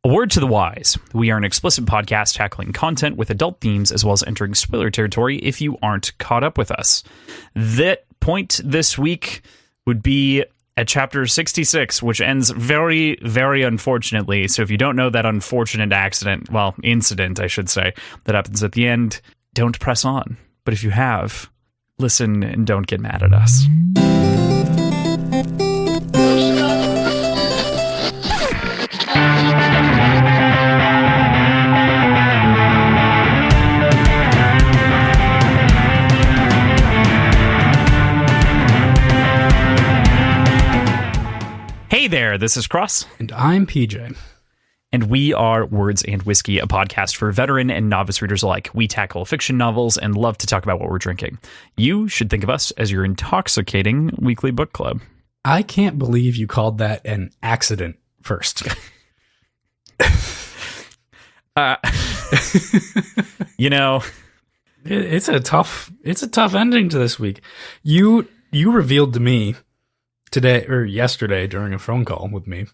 A word to the wise. We are an explicit podcast tackling content with adult themes as well as entering spoiler territory if you aren't caught up with us. That point this week would be at chapter 66, which ends very, very unfortunately. So if you don't know that unfortunate incident, I should say, that happens at the end, don't press on. But if you have, listen and don't get mad at us. Hey there, this is Cross. And I'm PJ. And we are Words and Whiskey, a podcast for veteran and novice readers alike. We tackle fiction novels and love to talk about what we're drinking. You should think of us as your intoxicating weekly book club. I can't believe you called that an accident first. You know, it's a tough ending to this week. You revealed to me today or yesterday during a phone call with me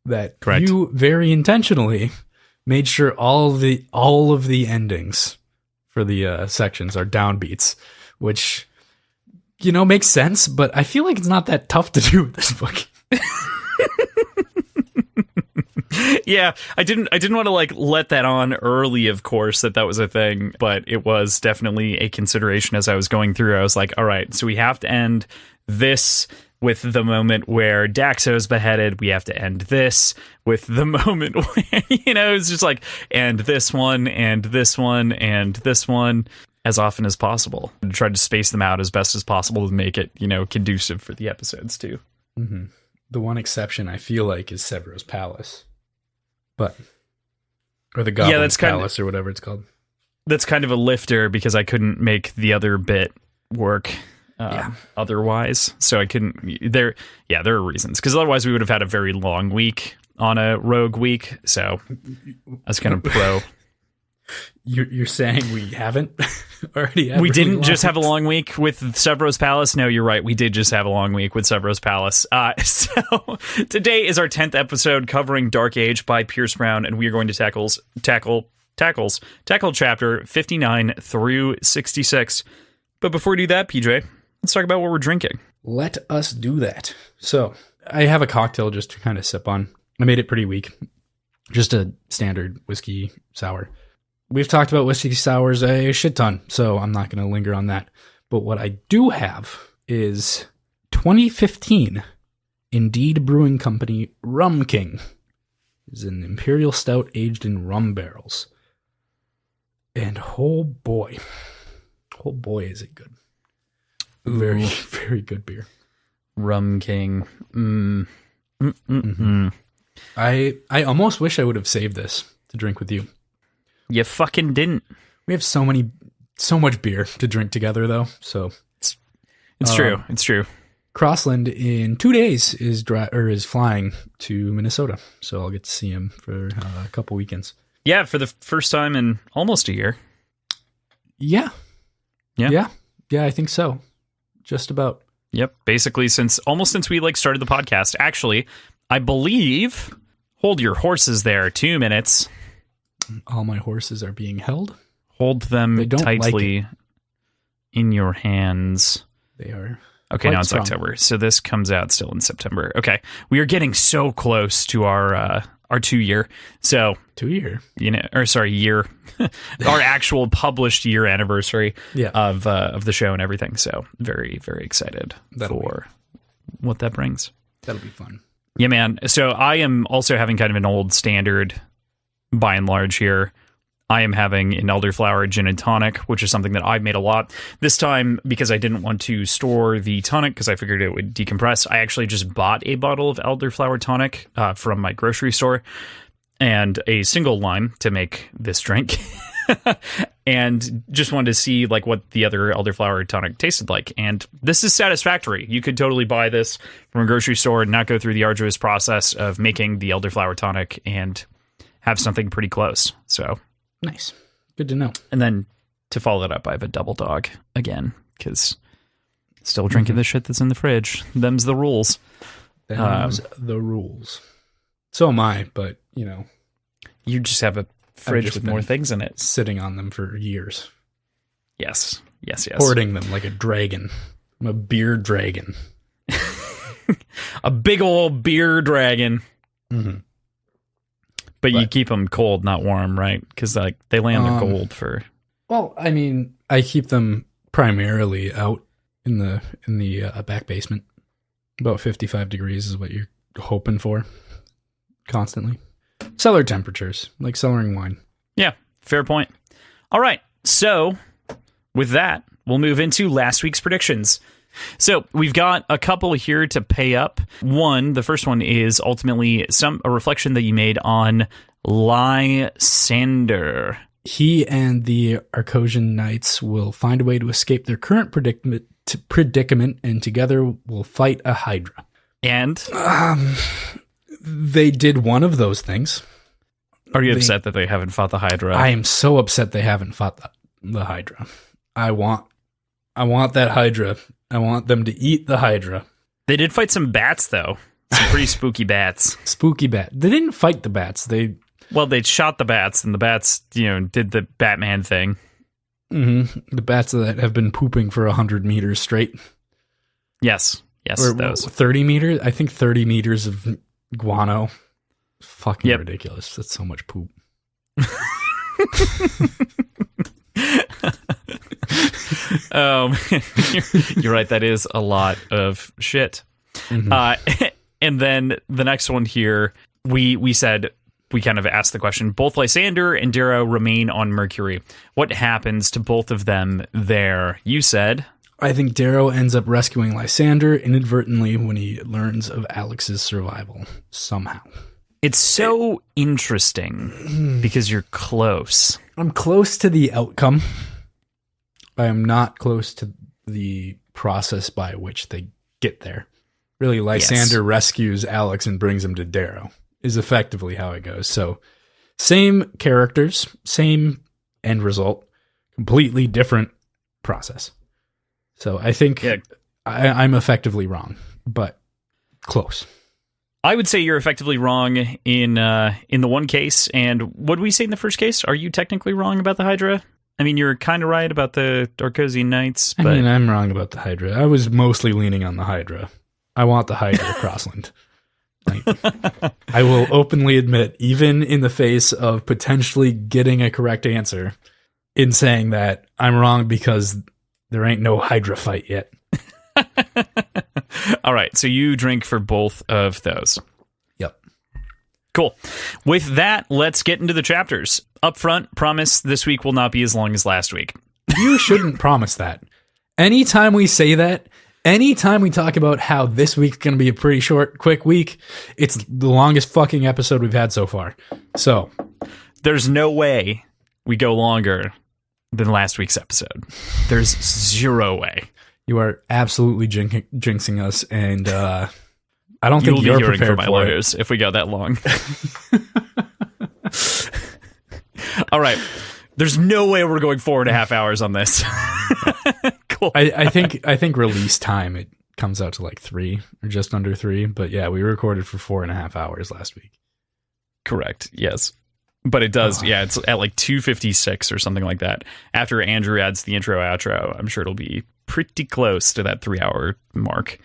that Correct. You very intentionally made sure all of the endings for the sections are downbeats, which, you know, makes sense, but I feel like it's not that tough to do with this book. Yeah, I didn't want to let that on early, of course, that was a thing, but it was definitely a consideration as I was going through. I was like, all right, so we have to end this with the moment where Daxo's beheaded. We have to end this with the moment where, you know, it's just like, and this one, and this one, and this one, as often as possible. I tried to space them out as best as possible to make it, you know, conducive for the episodes, too. Mm-hmm. The one exception I feel like is Severo's Palace. Or the Goblin's Palace, or whatever it's called. That's kind of a lifter because I couldn't make the other bit work otherwise. So I couldn't. There are reasons. Because otherwise we would have had a very long week on a rogue week. So I was kind of pro. You're saying we haven't already had we didn't really just have a long week with Severo's Palace. No, you're right. We did just have a long week with Severo's Palace. So today is our 10th episode covering Dark Age by Pierce Brown, and we are going to tackle chapter 59 through 66. But before we do that, PJ, let's talk about what we're drinking. Let us do that. So I have a cocktail just to kind of sip on. I made it pretty weak. Just a standard whiskey sour. We've talked about whiskey sours a shit ton, so I'm not going to linger on that. But what I do have is 2015 Indeed Brewing Company Rum King. It's an imperial stout aged in rum barrels. And oh boy, is it good. Very, very good beer. Rum King. Mm-hmm. I almost wish I would have saved this to drink with you. You fucking didn't. We have so much beer to drink together, though. So it's true. It's true. Crossland in 2 days is flying to Minnesota, so I'll get to see him for a couple weekends. Yeah, for the first time in almost a year. Yeah. I think so. Just about. Yep. Basically, since we started the podcast. Actually, I believe. Hold your horses there. 2 minutes. All my horses are being held. Hold them tightly in your hands. They are. Okay, now it's strong. October. So this comes out still in September. Okay. We are getting so close to our 2 year. So 2 year. Year. Our actual published year anniversary of the show and everything. So very, very excited for what that brings. That'll be fun. Yeah, man. So I am also having kind of an old standard by and large here. I am having an Elderflower Gin and Tonic, which is something that I've made a lot. This time, because I didn't want to store the tonic, because I figured it would decompress, I actually just bought a bottle of Elderflower Tonic from my grocery store, and a single line to make this drink. And just wanted to see what the other Elderflower Tonic tasted like. And this is satisfactory. You could totally buy this from a grocery store and not go through the arduous process of making the Elderflower Tonic and have something pretty close. So nice. Good to know. And then to follow it up, I have a double dog again, because still drinking the shit that's in the fridge. Them's the rules. Them's the rules. So am I, but, You just have a fridge just with more been things in it. Sitting on them for years. Yes. Hoarding them like a dragon. I'm a beer dragon. A big old beer dragon. Mm-hmm. But you keep them cold, not warm, right? Because like they lay on the cold for. Well, I mean, I keep them primarily out in the back basement. About 55 degrees is what you're hoping for. Constantly. Cellar temperatures, like cellaring wine. Yeah, fair point. All right, so with that, we'll move into last week's predictions. So we've got a couple here to pay up. The first one is ultimately a reflection that you made on Lysander. He and the Arcosian Knights will find a way to escape their current predicament, and together will fight a Hydra. And they did one of those things. Are you upset that they haven't fought the Hydra? I am so upset they haven't fought the Hydra. I want that Hydra. I want them to eat the Hydra. They did fight some bats, though. Some pretty spooky bats. Spooky bat. They didn't fight the bats. They shot the bats, and the bats, did the Batman thing. Mm-hmm. The bats that have been pooping for 100 meters straight. Yes, or those. 30 meters? I think 30 meters of guano. Fucking ridiculous. That's so much poop. You're right. That is a lot of shit. Mm-hmm. And then the next one here, we said, we kind of asked the question, both Lysander and Darrow remain on Mercury. What happens to both of them there? You said... I think Darrow ends up rescuing Lysander inadvertently when he learns of Alex's survival, somehow. It's so interesting because you're close. I'm close to the outcome. I am not close to the process by which they get there. Really, Lysander rescues Alex and brings him to Darrow, is effectively how it goes. So, same characters, same end result, completely different process. So I think I'm effectively wrong, but close. I would say you're effectively wrong in the one case. And what did we say in the first case? Are you technically wrong about the Hydra? I mean, you're kind of right about the Arcosian Knights. But... I mean, I'm wrong about the Hydra. I was mostly leaning on the Hydra. I want the Hydra Crossland. I will openly admit, even in the face of potentially getting a correct answer, in saying that I'm wrong because there ain't no Hydra fight yet. All right, so you drink for both of those. Yep. Cool. With that, let's get into the chapters. Up front, promise this week will not be as long as last week. You shouldn't promise that. Anytime we say that, anytime we talk about how this week's going to be a pretty short, quick week, it's the longest fucking episode we've had so far. So, there's no way we go longer than last week's episode. There's zero way. You are absolutely jinxing us, and I don't think you're prepared for my lawyers if we go that long. All right. There's no way we're going 4.5 hours on this. Cool. I think release time, it comes out to like 3 or just under 3. But yeah, we recorded for 4.5 hours last week. Correct. Yes. But it does, it's at like 2:56 or something like that. After Andrew adds the intro outro, I'm sure it'll be pretty close to that 3-hour mark,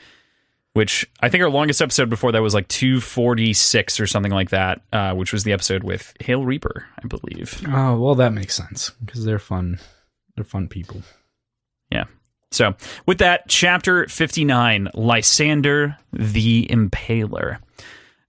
which I think our longest episode before that was like 2:46 or something like that, which was the episode with Hail Reaper, I believe. Oh, well, that makes sense because they're fun. They're fun people. Yeah. So with that, chapter 59, Lysander the Impaler.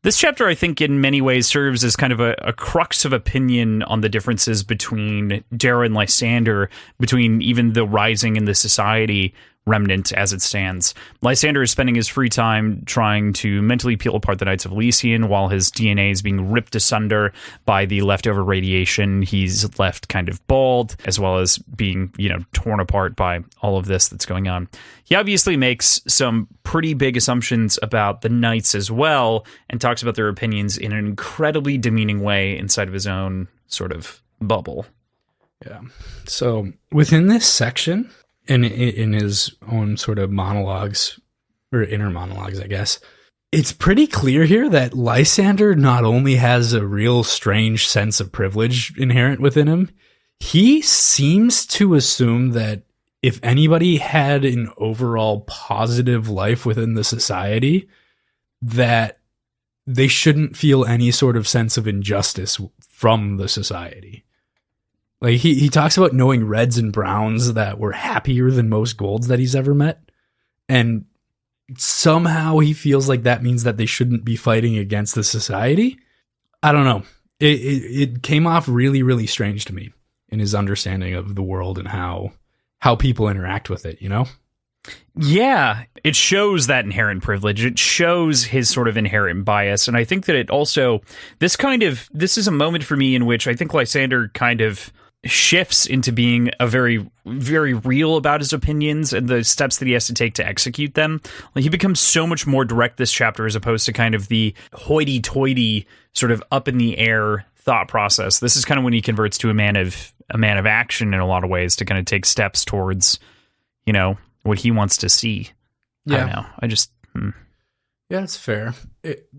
This chapter, I think, in many ways serves as kind of a crux of opinion on the differences between Darrow and Lysander, between even the rising and the society remnant as it stands. Lysander is spending his free time trying to mentally peel apart the Knights of Elysian while his DNA is being ripped asunder by the leftover radiation. He's left kind of bald, as well as being, torn apart by all of this that's going on. He obviously makes some pretty big assumptions about the Knights as well, and talks about their opinions in an incredibly demeaning way inside of his own sort of bubble. Yeah. So within this section, in his own sort of monologues, or inner monologues, I guess, it's pretty clear here that Lysander not only has a real strange sense of privilege inherent within him, he seems to assume that if anybody had an overall positive life within the society, that they shouldn't feel any sort of sense of injustice from the society. Like he talks about knowing reds and browns that were happier than most golds that he's ever met. And somehow he feels like that means that they shouldn't be fighting against the society. I don't know. It came off really, really strange to me in his understanding of the world and how people interact with it, you know? Yeah, it shows that inherent privilege. It shows his sort of inherent bias. And I think that it also, this is a moment for me in which I think Lysander kind of shifts into being a very, very real about his opinions and the steps that he has to take to execute them. Like, he becomes so much more direct this chapter as opposed to kind of the hoity-toity sort of up in the air thought process. This is kind of when he converts to a man of action in a lot of ways to kind of take steps towards, you know, what he wants to see. Yeah. I don't know. Yeah, it's fair.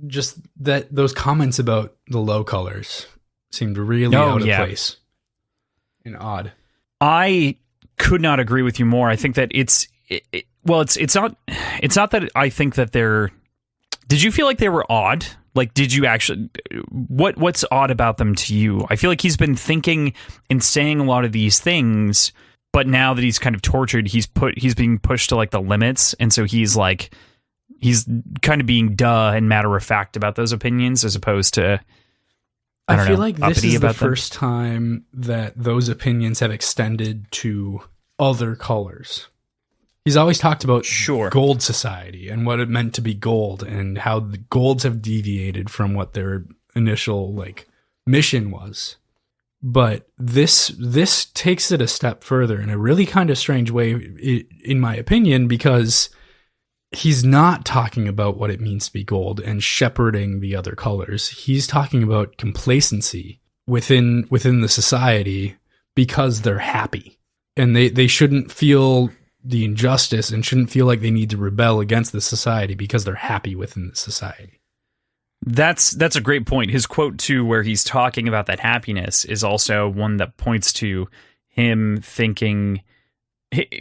Just that those comments about the low colors seemed really out of place and odd. I could not agree with you more. I think that it's not that I think that they're. Did you feel like they were odd? Like, did you actually? What's odd about them to you? I feel like he's been thinking and saying a lot of these things, but now that he's kind of tortured, he's being pushed to like the limits, and so he's kind of being and matter of fact about those opinions as opposed to. I feel like this is the first time that those opinions have extended to other colors. He's always talked about gold society and what it meant to be gold and how the golds have deviated from what their initial like mission was. But this takes it a step further in a really kind of strange way, in my opinion, because he's not talking about what it means to be gold and shepherding the other colors. He's talking about complacency within the society because they're happy. And they shouldn't feel the injustice and shouldn't feel like they need to rebel against the society because they're happy within the society. That's a great point. His quote, too, where he's talking about that happiness is also one that points to him thinking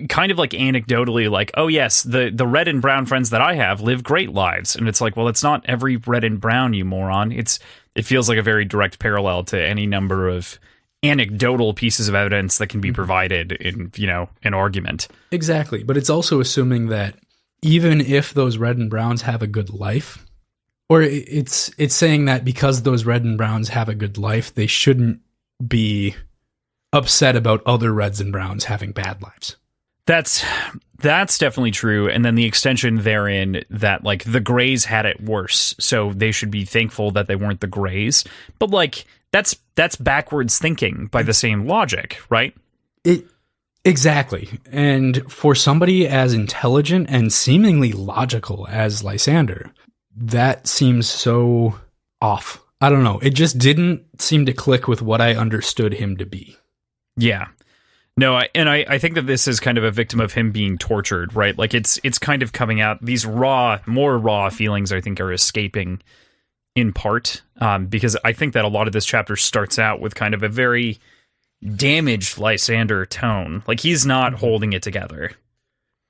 kind of like anecdotally, like, oh, yes, the red and brown friends that I have live great lives. And it's like, well, it's not every red and brown, you moron. It feels like a very direct parallel to any number of anecdotal pieces of evidence that can be provided in, you know, an argument. Exactly. But it's also assuming that even if those red and browns have a good life, or it's saying that because those red and browns have a good life, they shouldn't be upset about other reds and browns having bad lives. That's definitely true. And then the extension therein that like the Greys had it worse, so they should be thankful that they weren't the Greys. But like that's backwards thinking by the same logic, right? Exactly. And for somebody as intelligent and seemingly logical as Lysander, that seems so off. I don't know. It just didn't seem to click with what I understood him to be. Yeah. No, I think that this is kind of a victim of him being tortured, right? Like it's kind of coming out. These more raw feelings, I think, are escaping in part because I think that a lot of this chapter starts out with kind of a very damaged Lysander tone. Like he's not holding it together.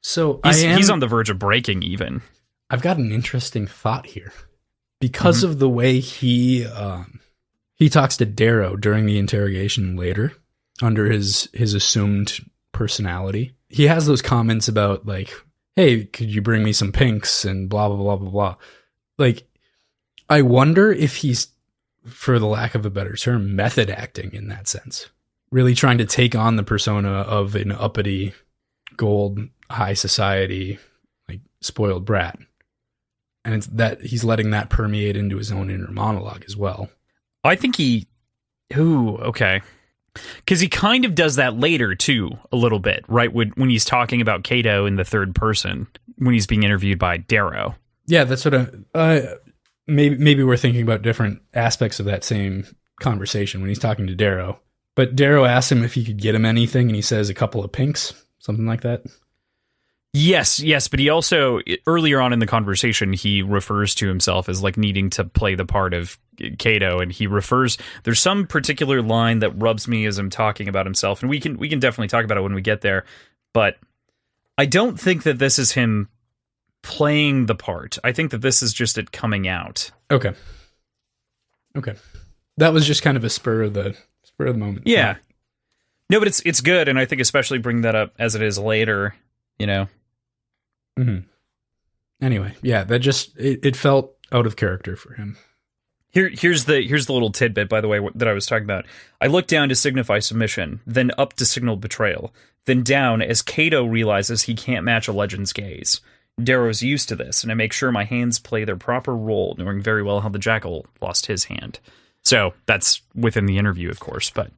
So he's on the verge of breaking even. I've got an interesting thought here because of the way he talks to Darrow during the interrogation later under his assumed personality. He has those comments about like, hey, could you bring me some pinks and blah, blah, blah, blah, blah. Like, I wonder if he's, for the lack of a better term, method acting in that sense. Really trying to take on the persona of an uppity, gold, high society, like spoiled brat. And it's that he's letting that permeate into his own inner monologue as well. I think okay. Because he kind of does that later, too, a little bit, right? When he's talking about Cato in the third person, when he's being interviewed by Darrow. Yeah, that's what maybe we're thinking about different aspects of that same conversation when he's talking to Darrow. But Darrow asks him if he could get him anything, and he says a couple of pinks, something like that. Yes, but he also, earlier on in the conversation, he refers to himself as like needing to play the part of Cato, and there's some particular line that rubs me as I'm talking about himself, and we can definitely talk about it when we get there, but I don't think that this is him playing the part. I think that this is just it coming out. Okay. That was just kind of a spur of the moment. Yeah. No, but it's good, and I think especially bring that up as it is later, you know. Mm-hmm. Anyway, yeah, that just it felt out of character for him. Here's the little tidbit, by the way, that I was talking about. I look down to signify submission, then up to signal betrayal, then down as Cato realizes he can't match a legend's gaze. Darrow's used to this, and I make sure my hands play their proper role, knowing very well how the jackal lost his hand. So that's within the interview, of course, but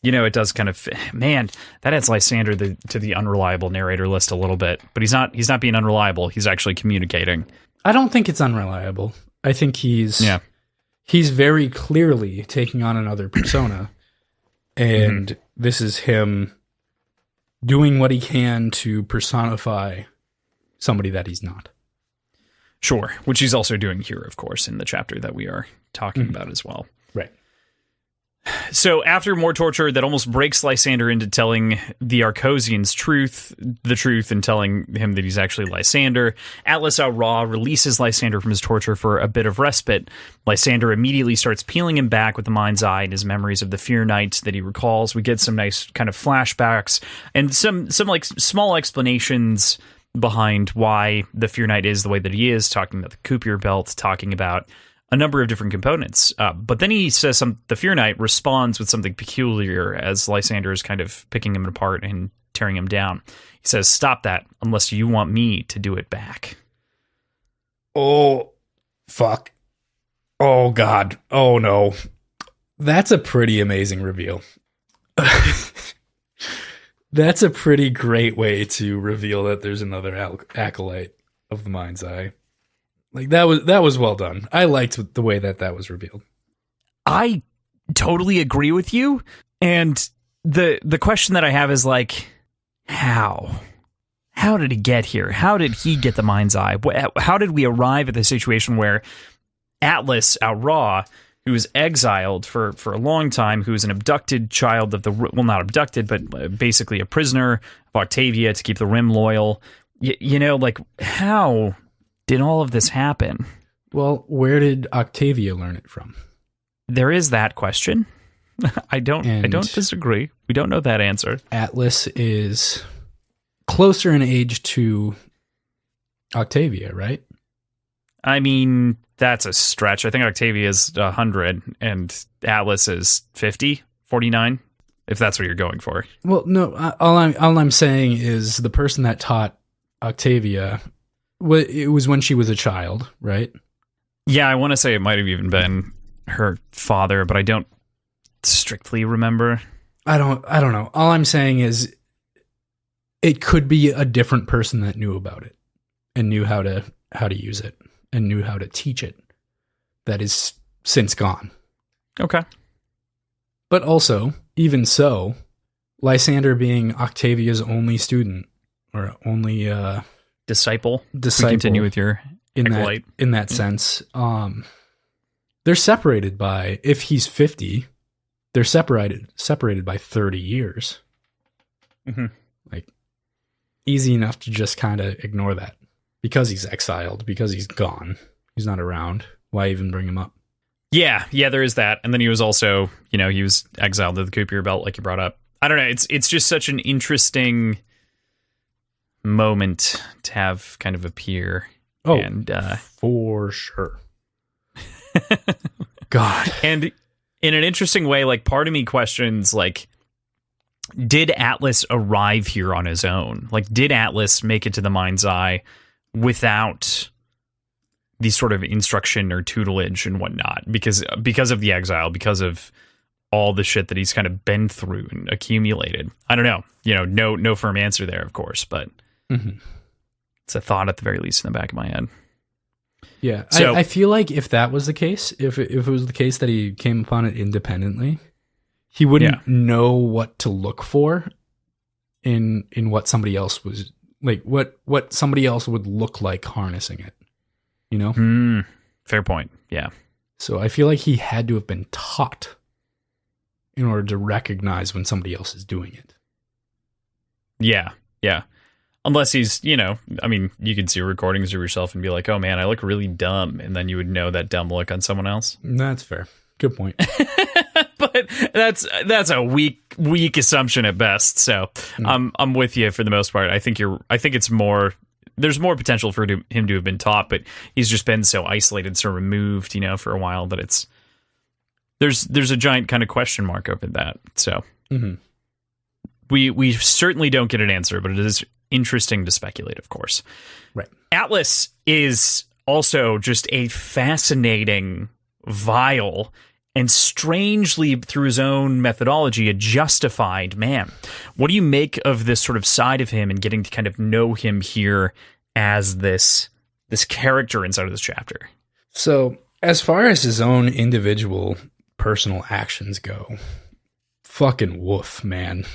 you know, it does kind of, man, that adds Lysander to the unreliable narrator list a little bit. But he's not being unreliable. He's actually communicating. I don't think it's unreliable. I think he's very clearly taking on another persona, and this is him doing what he can to personify somebody that he's not. Sure, which he's also doing here, of course, in the chapter that we are talking about as well. Right. So after more torture that almost breaks Lysander into telling the Arcosian's the truth, and telling him that he's actually Lysander, Atlas Raw releases Lysander from his torture for a bit of respite. Lysander immediately starts peeling him back with the mind's eye and his memories of the Fear Night that he recalls. We get some nice kind of flashbacks and some like small explanations behind why the Fear Night is the way that he is, talking about the Coupier belt, talking about a number of different components. But then he says the Fear Knight responds with something peculiar as Lysander is kind of picking him apart and tearing him down. He says, "Stop that, unless you want me to do it back." Oh, fuck. Oh, God. Oh, no. That's a pretty amazing reveal. That's a pretty great way to reveal that there's another acolyte of the Mind's Eye. Like, that was well done. I liked the way that was revealed. I totally agree with you. And the question that I have is like, how? How did he get here? How did he get the Mind's Eye? How did we arrive at the situation where Atlas Raw, who was exiled for a long time, who was an abducted child of well, not abducted, but basically a prisoner of Octavia to keep the Rim loyal, you know, like, how did all of this happen? Well, where did Octavia learn it from? There is that question. I don't disagree. We don't know that answer. Atlas is closer in age to Octavia, right? I mean, that's a stretch. I think Octavia is 100 and Atlas is 50, 49, if that's what you're going for. Well, no, all I'm saying is the person that taught Octavia, it was when she was a child, right? Yeah, I want to say it might have even been her father, but I don't strictly remember. I don't know. All I'm saying is it could be a different person that knew about it and knew how to use it and knew how to teach it that is since gone. Okay. But also, even so, Lysander being Octavia's only student or only disciple. Continue with your in that sense. They're separated by, if he's 50, they're separated by 30 years. Mm-hmm. Like, easy enough to just kind of ignore that because he's exiled, because he's gone, he's not around. Why even bring him up? Yeah, there is that. And then he was also, he was exiled to the Coupier belt, like you brought up. I don't know. It's just such an interesting moment to have kind of appear. Oh, and for sure. God. And in an interesting way, like, part of me questions, like, did Atlas arrive here on his own? Like, did Atlas make it to the Mind's Eye without the sort of instruction or tutelage and whatnot? Because of the exile, because of all the shit that he's kind of been through and accumulated. I don't know. No firm answer there, of course, but it's a thought at the very least in the back of my head. Yeah, so, I feel like if that was the case, if it was the case that he came upon it independently, he wouldn't know what to look for in what somebody else was Like what somebody else would look like harnessing it, you know? Fair point. Yeah. So I feel like he had to have been taught in order to recognize when somebody else is doing it. Yeah. Yeah. Unless he's, I mean, you could see recordings of yourself and be like, oh man, I look really dumb. And then you would know that dumb look on someone else. That's fair. Good point. But that's a weak assumption at best. So I'm with you for the most part. I think it's more, there's more potential for him to have been taught, but he's just been so isolated, so removed, for a while that there's a giant kind of question mark over that. So we certainly don't get an answer, but it is interesting to speculate, of course. Right. Atlas is also just a fascinating, vile, and strangely, through his own methodology, a justified man. What do you make of this sort of side of him and getting to kind of know him here as this character inside of this chapter? So, as far as his own individual personal actions go, fucking woof, man.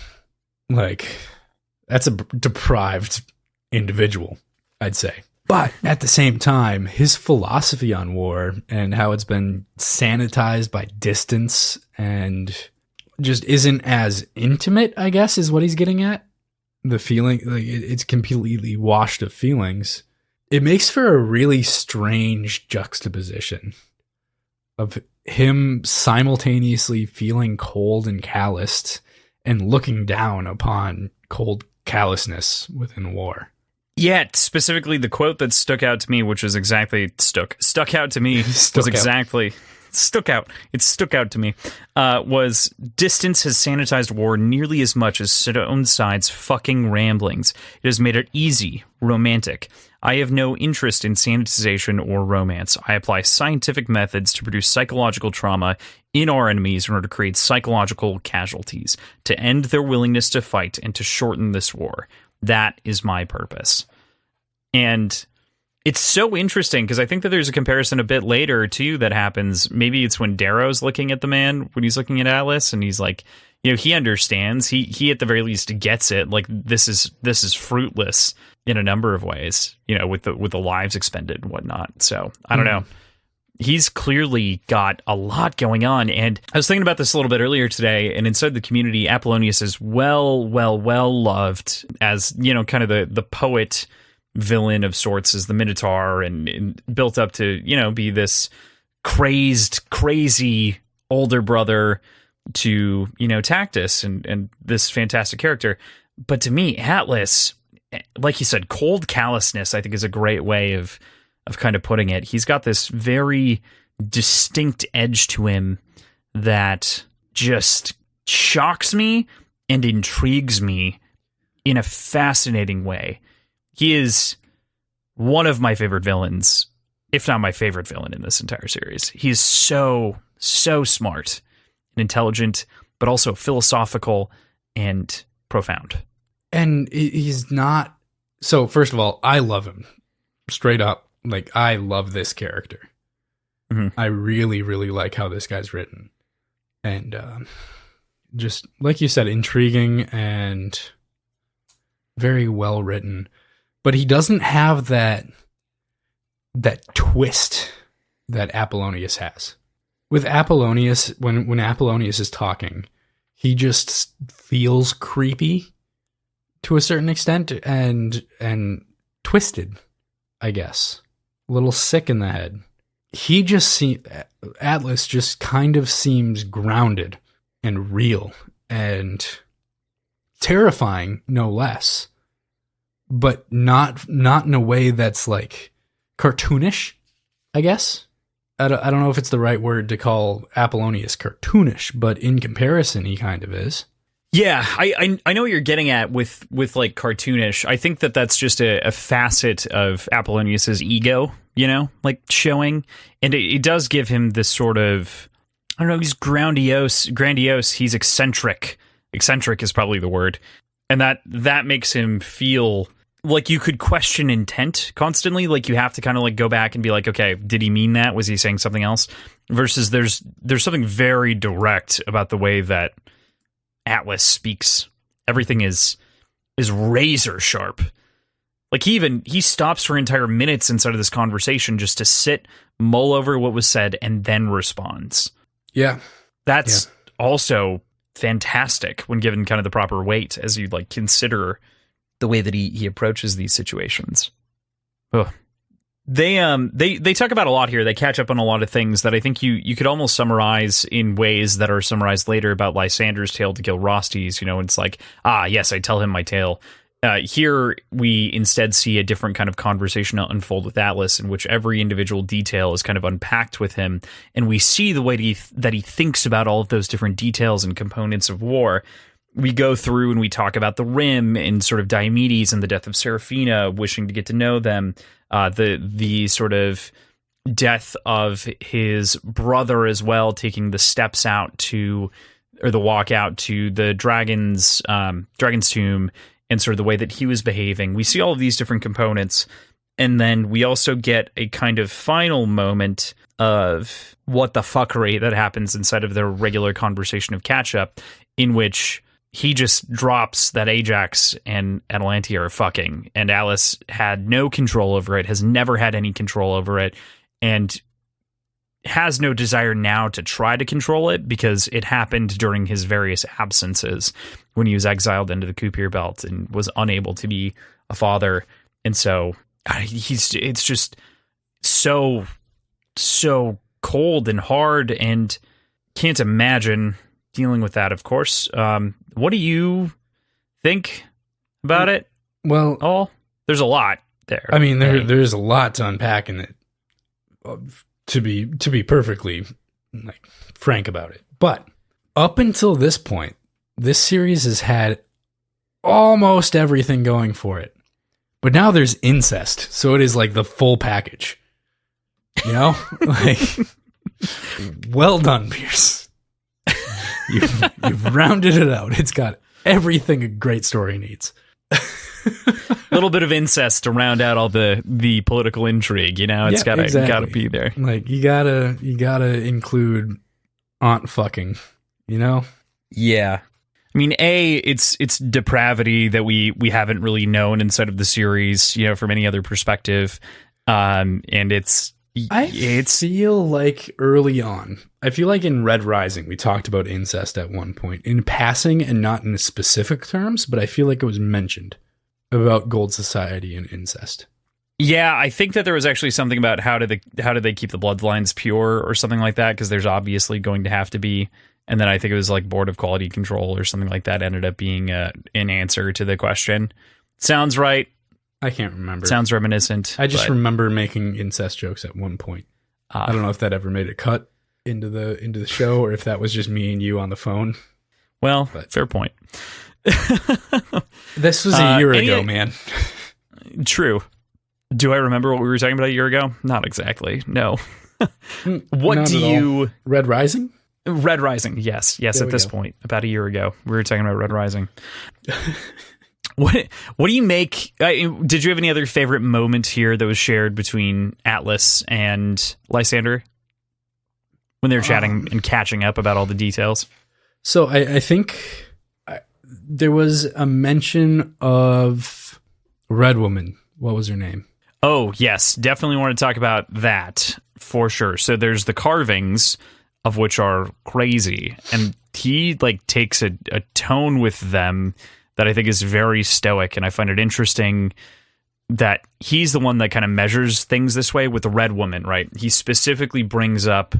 Like, that's a deprived individual, I'd say. But at the same time, his philosophy on war and how it's been sanitized by distance and just isn't as intimate, I guess, is what he's getting at. The feeling, like it's completely washed of feelings. It makes for a really strange juxtaposition of him simultaneously feeling cold and calloused and looking down upon cold callousness within war. Yet, specifically the quote that stuck out to me, which was exactly stuck out to me, was distance has sanitized war nearly as much as Side's fucking ramblings. It has made it easy, romantic. I have no interest in sanitization or romance. I apply scientific methods to produce psychological trauma in our enemies in order to create psychological casualties, to end their willingness to fight, and to shorten this war. That is my purpose. And it's so interesting because I think that there's a comparison a bit later too that happens. Maybe it's when Darrow's looking at the man when he's looking at Atlas, and he's like, he understands. He at the very least gets it. Like this is fruitless in a number of ways. With the lives expended and whatnot. So I don't know. He's clearly got a lot going on. And I was thinking about this a little bit earlier today, and inside the community, Apollonius is well loved as, kind of the poet villain of sorts, as the Minotaur, and built up to, be this crazy older brother to, Tactus and this fantastic character. But to me, Atlas, like you said, cold callousness, I think is a great way of kind of putting it. He's got this very distinct edge to him that just shocks me and intrigues me in a fascinating way. He is one of my favorite villains, if not my favorite villain in this entire series. He's so smart and intelligent, but also philosophical and profound. And he's not... So, first of all, I love him. Straight up. Like, I love this character. I really, really like how this guy's written. And just, like you said, intriguing and very well written. But he doesn't have that twist that Apollonius has. With Apollonius, when Apollonius is talking, he just feels creepy to a certain extent and twisted, I guess. A little sick in the head. Atlas just kind of seems grounded and real and terrifying, no less. But not in a way that's like cartoonish, I guess. I don't know if it's the right word to call Apollonius cartoonish, but in comparison, he kind of is. Yeah, I know what you're getting at with like cartoonish. I think that's just a facet of Apollonius's ego, like showing, and it does give him this sort of, I don't know, he's grandiose. He's eccentric. Eccentric is probably the word, and that makes him feel like you could question intent constantly. Like you have to kind of like go back and be like, okay, did he mean that? Was he saying something else? Versus there's something very direct about the way that Atlas speaks. Everything is razor sharp. Like he stops for entire minutes inside of this conversation just to sit, mull over what was said, and then responds. Yeah. That's also fantastic when given kind of the proper weight as you like consider the way that he approaches these situations. Ugh. They talk about a lot here. They catch up on a lot of things that I think you could almost summarize in ways that are summarized later about Lysander's tale to Gilrastes. It's like, yes, I tell him my tale. Here we instead see a different kind of conversation unfold with Atlas, in which every individual detail is kind of unpacked with him, and we see the way that he thinks about all of those different details and components of war. We go through and we talk about the Rim and sort of Diomedes and the death of Seraphina, wishing to get to know them. The sort of death of his brother as well, taking the steps out to, or the walk out to the dragon's tomb, and sort of the way that he was behaving. We see all of these different components, and then we also get a kind of final moment of what the fuckery that happens inside of their regular conversation of catch-up, in which he just drops that Ajax and Atalante are fucking, and Alice had no control over it, has never had any control over it, and has no desire now to try to control it because it happened during his various absences when he was exiled into the Kupir Belt and was unable to be a father. And so it's just so cold and hard, and can't imagine dealing with that, of course. What do you think about it? Well, there's a lot there. I mean, there's a lot to unpack in it, to be perfectly frank about it. But up until this point, this series has had almost everything going for it. But now there's incest, so it is like the full package. Well done, Pierce. You've rounded it out. It's got everything a great story needs. A little bit of incest to round out all the political intrigue, It's gotta be there. Like you gotta include aunt fucking, Yeah. I mean, it's depravity that we haven't really known inside of the series, from any other perspective. And I feel like early on, I feel like in Red Rising, we talked about incest at one point in passing and not in specific terms, but I feel like it was mentioned about Gold Society and incest. Yeah, I think that there was actually something about how do they keep the bloodlines pure or something like that, because there's obviously going to have to be. And then I think it was like Board of Quality Control or something like that ended up being an answer to the question. Sounds right. I can't remember. Sounds reminiscent. I just remember making incest jokes at one point. I don't know if that ever made a cut into the show or if that was just me and you on the phone. Well, fair point. This was a year ago, man. True. Do I remember what we were talking about a year ago? Not exactly. No. What do you... Red Rising? Red Rising, yes. Yes, at this point. About a year ago. We were talking about Red Rising. What do you make... did you have any other favorite moment here that was shared between Atlas and Lysander when they were chatting and catching up about all the details? So I think there was a mention of Red Woman. What was her name? Oh, yes. Definitely want to talk about that for sure. So there's the carvings, of which are crazy, and he takes a tone with them that I think is very stoic, and I find it interesting that he's the one that kind of measures things this way with the Red Woman, right? He specifically brings up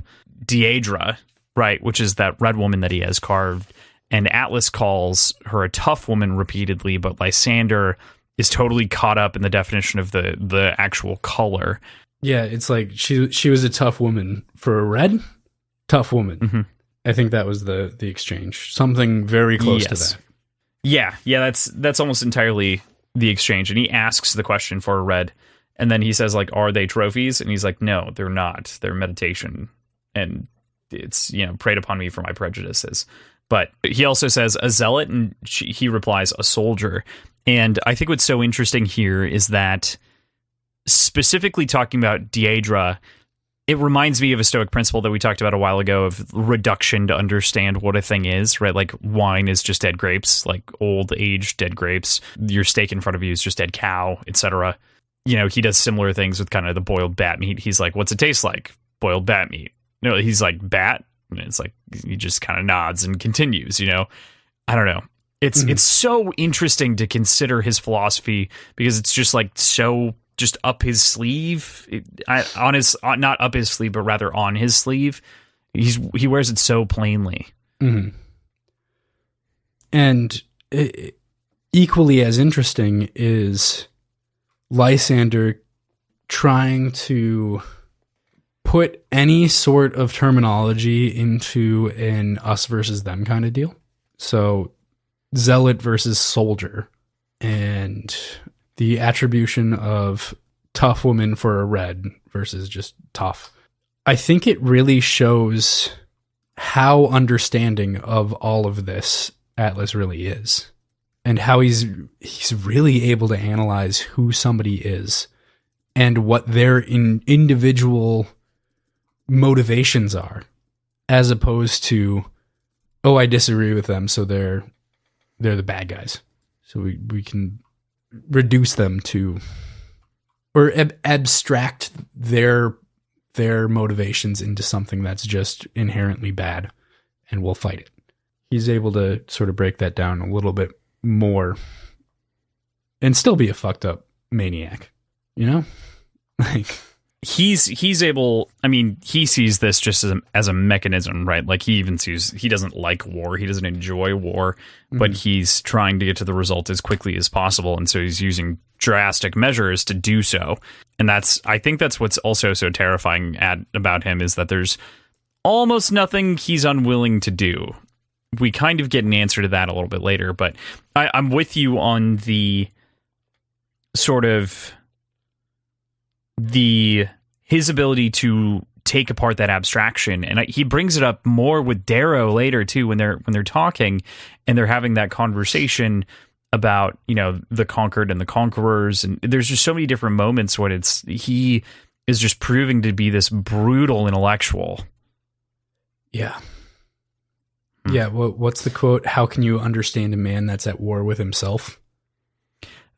Deidre, right, which is that Red Woman that he has carved, and Atlas calls her a tough woman repeatedly, but Lysander is totally caught up in the definition of the actual color. Yeah, it's like she was a tough woman for a red tough woman. Mm-hmm. I think that was the exchange. Something very close to that. Yeah, that's almost entirely the exchange. And he asks the question for a red, and then he says, are they trophies? And he's like, no, they're not. They're meditation. And it's, preyed upon me for my prejudices. But he also says a zealot, and he replies a soldier. And I think what's so interesting here is that specifically talking about Deidre, it reminds me of a Stoic principle that we talked about a while ago of reduction to understand what a thing is, right? Like wine is just dead grapes, like old aged dead grapes. Your steak in front of you is just dead cow, etc. You know, he does similar things with kind of the boiled bat meat. He's like, what's it taste like? Boiled bat meat. No, he's like, bat? And it's like, he just kind of nods and continues, you know? I don't know. It's so interesting to consider his philosophy because it's just like so just up his sleeve, not up his sleeve, but rather on his sleeve. He wears it so plainly. Mm-hmm. And equally as interesting is Lysander trying to put any sort of terminology into an us versus them kind of deal. So zealot versus soldier, and the attribution of tough woman for a red versus just tough. I think it really shows how understanding of all of this Atlas really is, and how he's really able to analyze who somebody is and what their individual motivations are, as opposed to, oh, I disagree with them, so they're the bad guys. So we can reduce them to, or abstract their motivations into something that's just inherently bad, and we'll fight it. He's able to sort of break that down a little bit more and still be a fucked up maniac, you know? Like, he's able, I mean, he sees this just as a mechanism, right? Like he doesn't like war, he doesn't enjoy war, but he's trying to get to the result as quickly as possible, and so he's using drastic measures to do so. And I think that's what's also so terrifying about him, is that there's almost nothing he's unwilling to do. We kind of get an answer to that a little bit later, but I'm with you on the sort of his ability to take apart that abstraction, and he brings it up more with Darrow later too, when they're talking and they're having that conversation about, you know, the conquered and the conquerors, and there's just so many different moments when he is just proving to be this brutal intellectual. Yeah. Yeah, what's the quote? How can you understand a man that's at war with himself?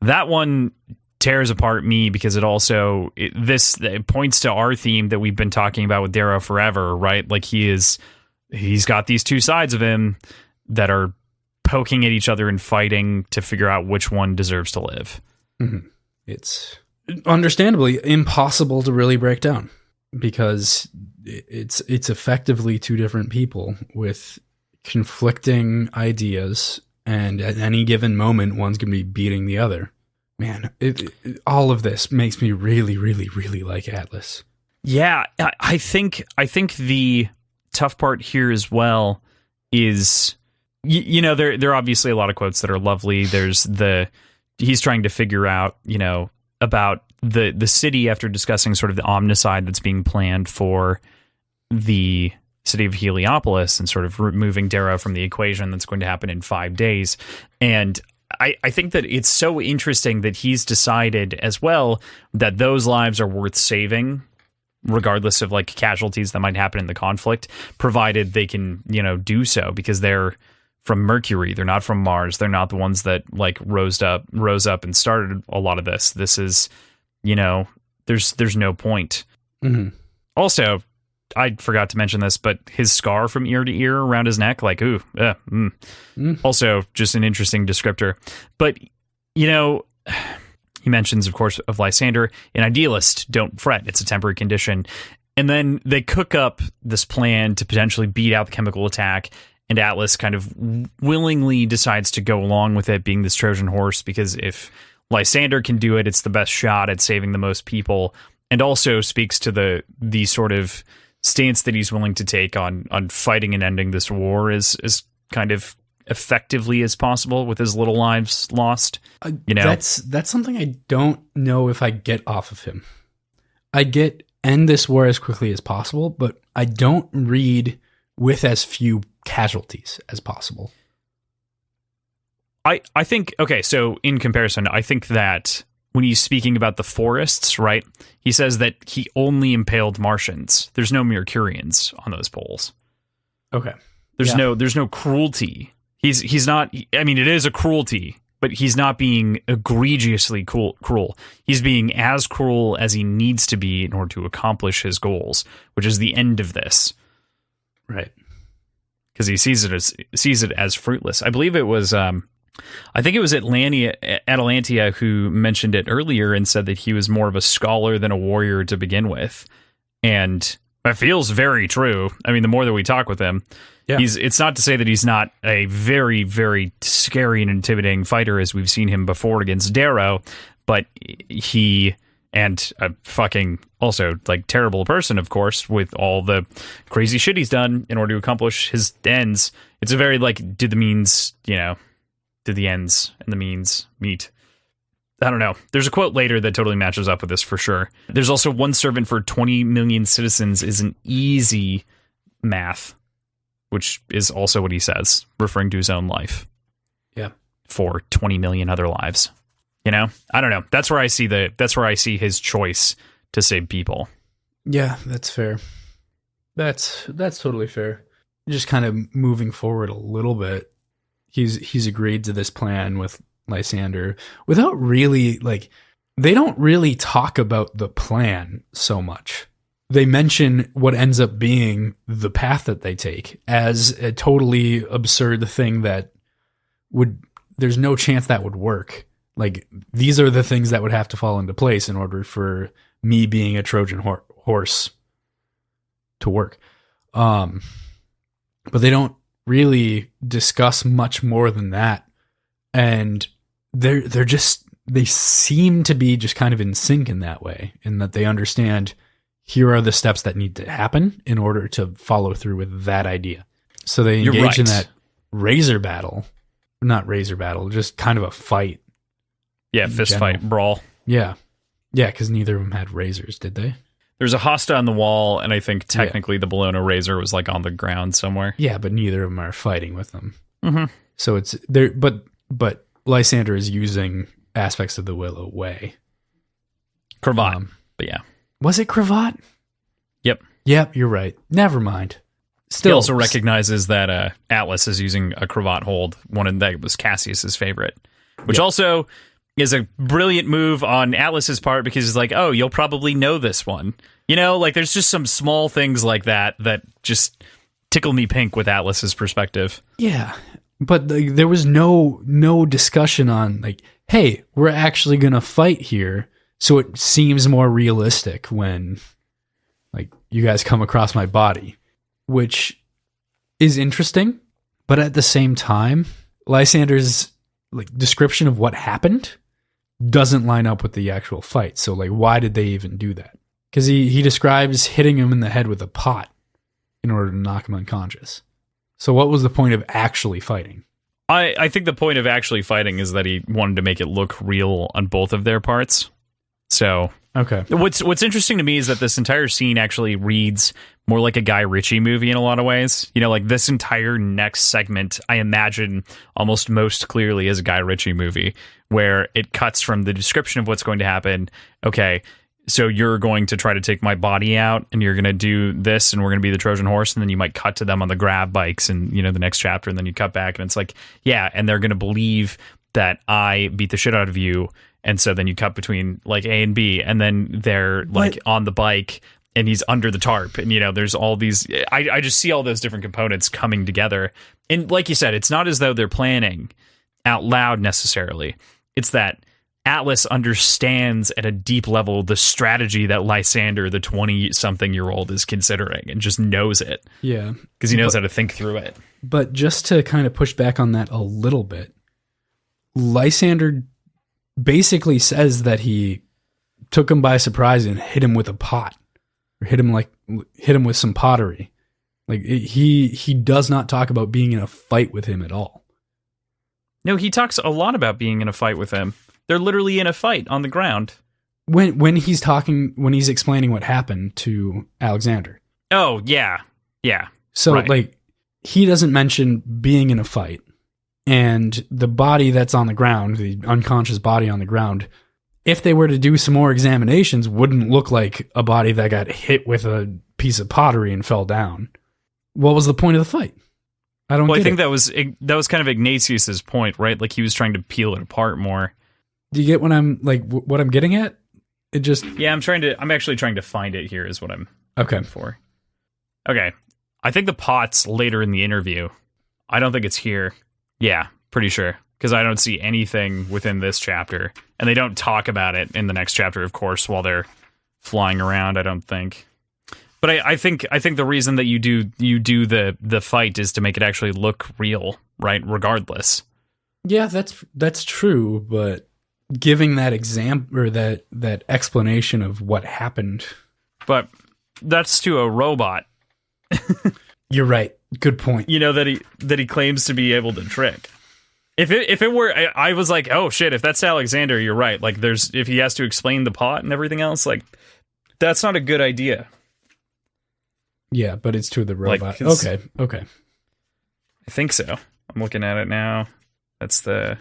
That one tears apart me because it also it points to our theme that we've been talking about with Darrow forever, right? Like he's got these two sides of him that are poking at each other and fighting to figure out which one deserves to live. Mm-hmm. It's understandably impossible to really break down because it's effectively two different people with conflicting ideas, and at any given moment one's going to be beating the other. Man, all of this makes me really, really, really like Atlas. Yeah, I think the tough part here as well is, you know, there are obviously a lot of quotes that are lovely. There's he's trying to figure out, you know, about the city after discussing sort of the omnicide that's being planned for the city of Heliopolis, and sort of removing Darrow from the equation that's going to happen in 5 days. And I think that it's so interesting that he's decided as well that those lives are worth saving, regardless of like casualties that might happen in the conflict, provided they can, you know, do so, because they're from Mercury, they're not from Mars, they're not the ones that like rose up and started a lot of this. This is, you know, there's no point. Mm-hmm. Also, I forgot to mention this, but his scar from ear to ear around his neck, like, ooh, also just an interesting descriptor. But, you know, he mentions, of course, of Lysander, an idealist, don't fret, it's a temporary condition. And then they cook up this plan to potentially beat out the chemical attack, and Atlas kind of willingly decides to go along with it, being this Trojan horse, because if Lysander can do it, it's the best shot at saving the most people, and also speaks to the sort of stance that he's willing to take on fighting and ending this war as kind of effectively as possible with as little lives lost. You know, that's something I don't know if I get off of him. I get end this war as quickly as possible, but I don't read with as few casualties as possible. I think, okay, so in comparison, I think that when he's speaking about the forests, right? He says that he only impaled Martians. There's no Mercurians on those poles. Okay. There's no cruelty. He's not. I mean, it is a cruelty, but he's not being egregiously cruel. He's being as cruel as he needs to be in order to accomplish his goals, which is the end of this. Right. Because he sees it as fruitless. I believe it was. I think it was Atalantia who mentioned it earlier and said that he was more of a scholar than a warrior to begin with, and that feels very true. I mean, the more that we talk with him. Yeah. It's not to say that he's not a very, very scary and intimidating fighter as we've seen him before against Darrow, but he, and a fucking also like terrible person, of course, with all the crazy shit he's done in order to accomplish his ends. It's a very like, did the ends and the means meet? I don't know. There's a quote later that totally matches up with this for sure. There's also one servant for 20 million citizens is an easy math. Which is also what he says, referring to his own life. Yeah. For 20 million other lives. You know? I don't know. That's where I see his choice to save people. Yeah, that's fair. That's totally fair. Just kind of moving forward a little bit. He's agreed to this plan with Lysander without really they don't really talk about the plan so much. They mention what ends up being the path that they take as a totally absurd thing that there's no chance that would work. Like, these are the things that would have to fall into place in order for me being a Trojan horse to work. But they don't really discuss much more than that. And they seem to be just kind of in sync in that way, in that they understand here are the steps that need to happen in order to follow through with that idea. So they engage in that just kind of a fight. Yeah, fist fight, brawl. Yeah. Yeah, because neither of them had razors, did they? There's a hosta on the wall, and I think technically the Bologna razor was like on the ground somewhere. Yeah, but neither of them are fighting with them. Mm-hmm. So it's there, but Lysander is using aspects of the Willow way. Cravat, but yeah. Was it cravat? Yep, you're right. Never mind. Still, he also recognizes that Atlas is using a cravat hold, one that was Cassius's favorite, which also is a brilliant move on Atlas's part because he's like, oh, you'll probably know this one. You know, like there's just some small things like that just tickle me pink with Atlas's perspective. Yeah, but there was no discussion on like, hey, we're actually going to fight here. So it seems more realistic when, like, you guys come across my body, which is interesting. But at the same time, Lysander's like description of what happened doesn't line up with the actual fight. So, like, why did they even do that? Because he describes hitting him in the head with a pot in order to knock him unconscious. So what was the point of actually fighting? I think the point of actually fighting is that he wanted to make it look real on both of their parts. So okay, what's interesting to me is that this entire scene actually reads more like a Guy Ritchie movie in a lot of ways. You know, like this entire next segment, I imagine almost most clearly as a Guy Ritchie movie, where it cuts from the description of what's going to happen. Okay, so you're going to try to take my body out, and you're going to do this, and we're going to be the Trojan horse, and then you might cut to them on the grab bikes, and you know the next chapter, and then you cut back, and it's like, yeah, and they're going to believe that I beat the shit out of you. And so then you cut between like A and B, and then they're like on the bike and he's under the tarp. And, you know, there's all these, I just see all those different components coming together. And like you said, it's not as though they're planning out loud necessarily. It's that Atlas understands at a deep level the strategy that Lysander, the 20-something-year-old, is considering and just knows it. Yeah. Because he knows how to think through it. But just to kind of push back on that a little bit, Lysander basically says that he took him by surprise and hit him with a pot, or hit him with some pottery. Like he does not talk about being in a fight with him at all. No, he talks a lot about being in a fight with him. They're literally in a fight on the ground. When he's explaining what happened to Alexander. Oh, yeah. Yeah. So like he doesn't mention being in a fight. And the body that's on the ground, the unconscious body on the ground, if they were to do some more examinations, wouldn't look like a body that got hit with a piece of pottery and fell down. What was the point of the fight? I don't. Well, I think that was kind of Ignatius's point, right? Like he was trying to peel it apart more. Do you get what I'm what I'm getting at? It just I'm actually trying to find it here. Is what I'm okay for. Okay, I think the pot's later in the interview. I don't think it's here. Yeah, pretty sure because I don't see anything within this chapter, and they don't talk about it in the next chapter, of course, while they're flying around. I don't think. But I think the reason that you do the fight is to make it actually look real, right? Regardless. Yeah, that's true, but giving that example or that explanation of what happened. But that's to a robot. You're right. Good point. You know that he claims to be able to trick. If it were, I was like, oh shit! If that's Alexander, you're right. Like, if he has to explain the pot and everything else, like, that's not a good idea. Yeah, but it's to the robot. Like, okay. I think so. I'm looking at it now. That's the.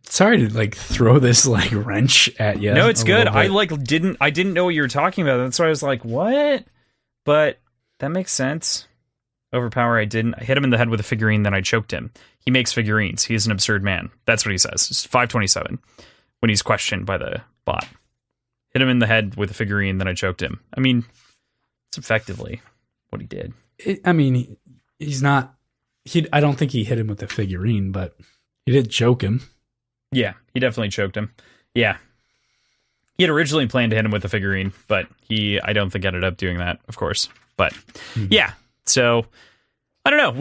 Sorry to throw this wrench at you. No, it's good. I didn't know what you were talking about. That's why I was like, what? But that makes sense. Overpower, I didn't. I hit him in the head with a figurine, then I choked him. He makes figurines. He is an absurd man. That's what he says. It's 527 when he's questioned by the bot. Hit him in the head with a figurine, then I choked him. I mean, it's effectively what he did. He's not. I don't think he hit him with a figurine, but he did choke him. Yeah, he definitely choked him. Yeah. He had originally planned to hit him with a figurine, but I don't think ended up doing that, of course. But yeah, so I don't know.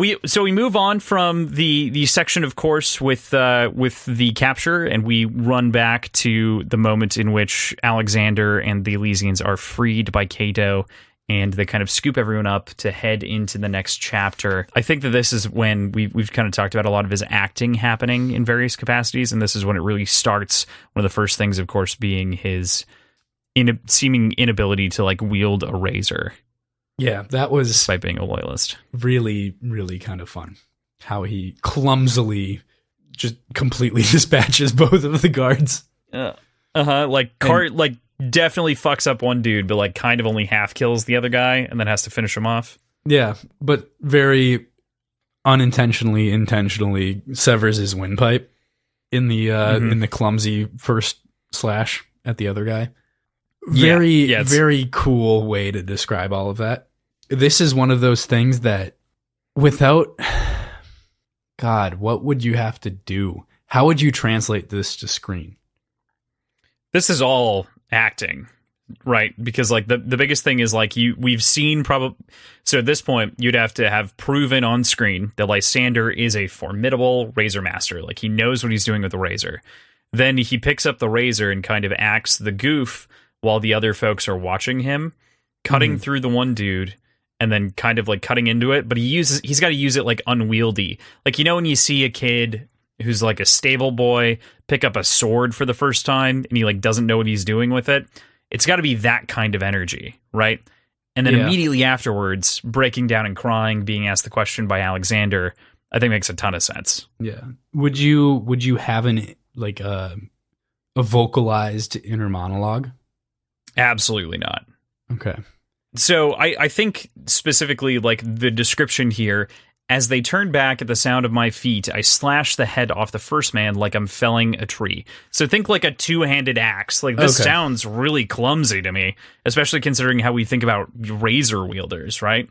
We move on from the section, of course, with the capture, and we run back to the moment in which Alexander and the Elysians are freed by Cato, and they kind of scoop everyone up to head into the next chapter. I think that this is when we've kind of talked about a lot of his acting happening in various capacities, and this is when it really starts. One of the first things, of course, being his seeming inability to wield a razor. Yeah, that was despite being a loyalist. Really, really kind of fun. How clumsily just completely dispatches both of the guards. Definitely fucks up one dude, but kind of only half kills the other guy and then has to finish him off. Yeah, but very intentionally severs his windpipe in the clumsy first slash at the other guy. Very cool way to describe all of that. This is one of those things that without God, what would you have to do? How would you translate this to screen? This is all acting, right? Because the biggest thing is we've seen so at this point you'd have to have proven on screen that Lysander is a formidable razor master. He knows what he's doing with the razor. Then he picks up the razor and kind of acts the goof while the other folks are watching him, cutting through the one dude and then kind of cutting into it, but he's got to use it unwieldy. When you see a kid who's a stable boy pick up a sword for the first time and he doesn't know what he's doing with it, it's got to be that kind of energy, right? And then immediately afterwards, breaking down and crying, being asked the question by Alexander, I think makes a ton of sense. Yeah. Would you have a vocalized inner monologue? Absolutely not. Okay. So I think specifically the description here, as they turn back at the sound of my feet, I slash the head off the first man like I'm felling a tree. So think a two-handed axe. This sounds really clumsy to me, especially considering how we think about razor wielders, right?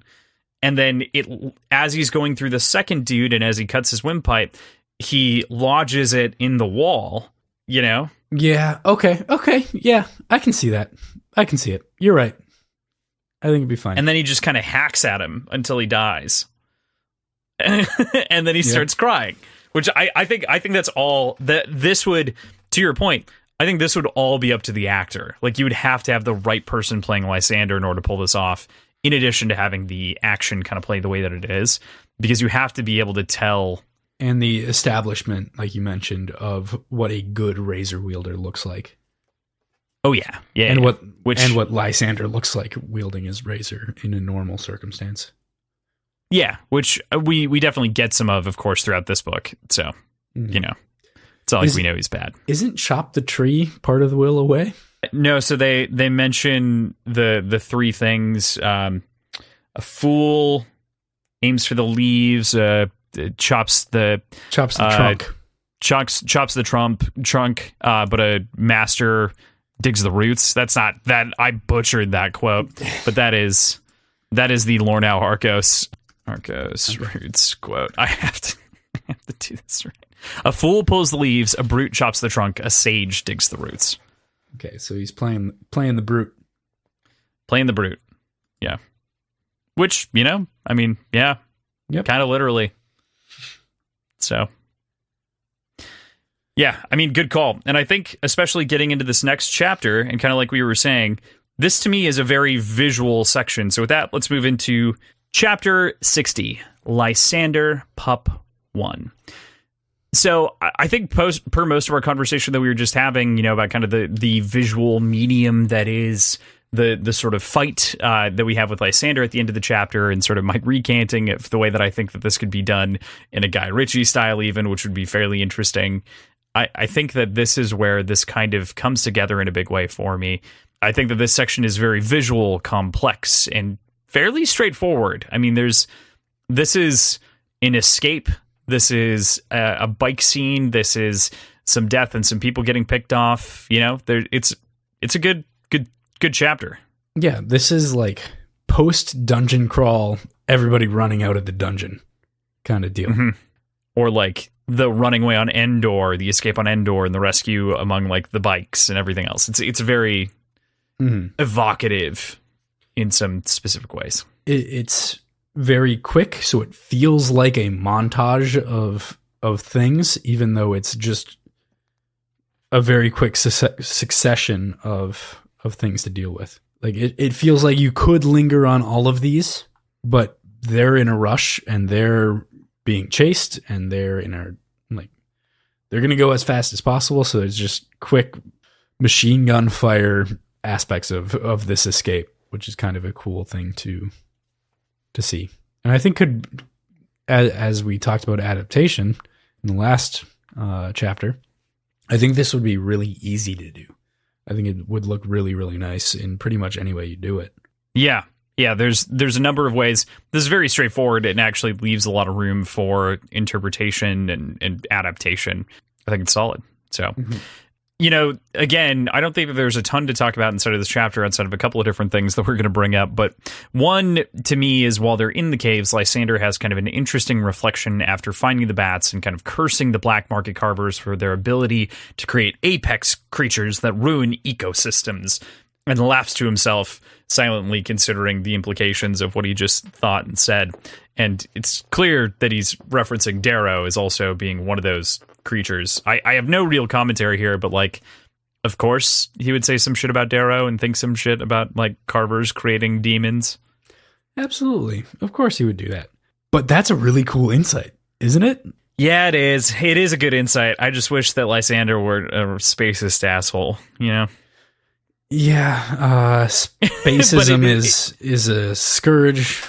And then as he's going through the second dude and as he cuts his windpipe, he lodges it in the wall, Yeah, okay. Yeah, I can see that. I can see it. You're right. I think it'd be fine. And then he just kind of hacks at him until he dies. And then he starts crying, which I think that's all that this would, to your point, I think this would all be up to the actor. You would have to have the right person playing Lysander in order to pull this off, in addition to having the action kind of play the way that it is, because you have to be able to tell. And the establishment, like you mentioned, of what a good razor wielder looks like. Oh yeah. Yeah. And what Lysander looks like wielding his razor in a normal circumstance. Yeah, which we definitely get some of course, throughout this book. So, It's not like we know he's bad. Isn't chop the tree part of the will away? No, so they mention the three things. A fool aims for the leaves, chops the trunk. Chops the trunk, but a master digs the roots. That's not that. I butchered that quote, but that is the Lornau Arcos roots quote. I have to do this right. A fool pulls the leaves, a brute chops the trunk, a sage digs the roots. Okay, so he's playing the brute. Playing the brute. Yeah. Which, I mean, yeah. Yep. Kind of literally. So, yeah, I mean, good call. And I think especially getting into this next chapter, and kind of like we were saying, this to me is a very visual section. So with that, let's move into chapter 60, Lysander, Pup 1. So I think per most of our conversation that we were just having, about kind of the visual medium that is the sort of fight that we have with Lysander at the end of the chapter, and sort of my recanting of the way that I think that this could be done in a Guy Ritchie style even, which would be fairly interesting. I think that this is where this kind of comes together in a big way for me. I think that this section is very visual, complex, and fairly straightforward. I mean, this is an escape. This is a bike scene. This is some death and some people getting picked off. It's a good chapter. Yeah, this is like post dungeon crawl, everybody running out of the dungeon kind of deal. Mm-hmm. Or like the running away on Endor, the escape on Endor, and the rescue among like the bikes and everything else. It's very evocative in some specific ways. It's very quick, so it feels like a montage of things, even though it's just a very quick succession of things to deal with. Like it feels like you could linger on all of these, but they're in a rush and they're being chased and they're going to go as fast as possible. So there's just quick machine gun fire aspects of this escape, which is kind of a cool thing to see. And I think could, as we talked about adaptation in the last chapter, I think this would be really easy to do. I think it would look really, really nice in pretty much any way you do it. Yeah. Yeah, there's a number of ways. This is very straightforward and actually leaves a lot of room for interpretation and adaptation. I think it's solid. So, again, I don't think that there's a ton to talk about inside of this chapter outside of a couple of different things that we're going to bring up. But one, to me, is while they're in the caves, Lysander has kind of an interesting reflection after finding the bats and kind of cursing the black market carvers for their ability to create apex creatures that ruin ecosystems, and laughs to himself, silently considering the implications of what he just thought and said. And it's clear that he's referencing Darrow as also being one of those creatures. I have no real commentary here, but like, of course, he would say some shit about Darrow and think some shit about like carvers creating demons. Absolutely. Of course he would do that. But that's a really cool insight, isn't it? Yeah, it is. It is a good insight. I just wish that Lysander were a spacist asshole, Yeah, spacism is a scourge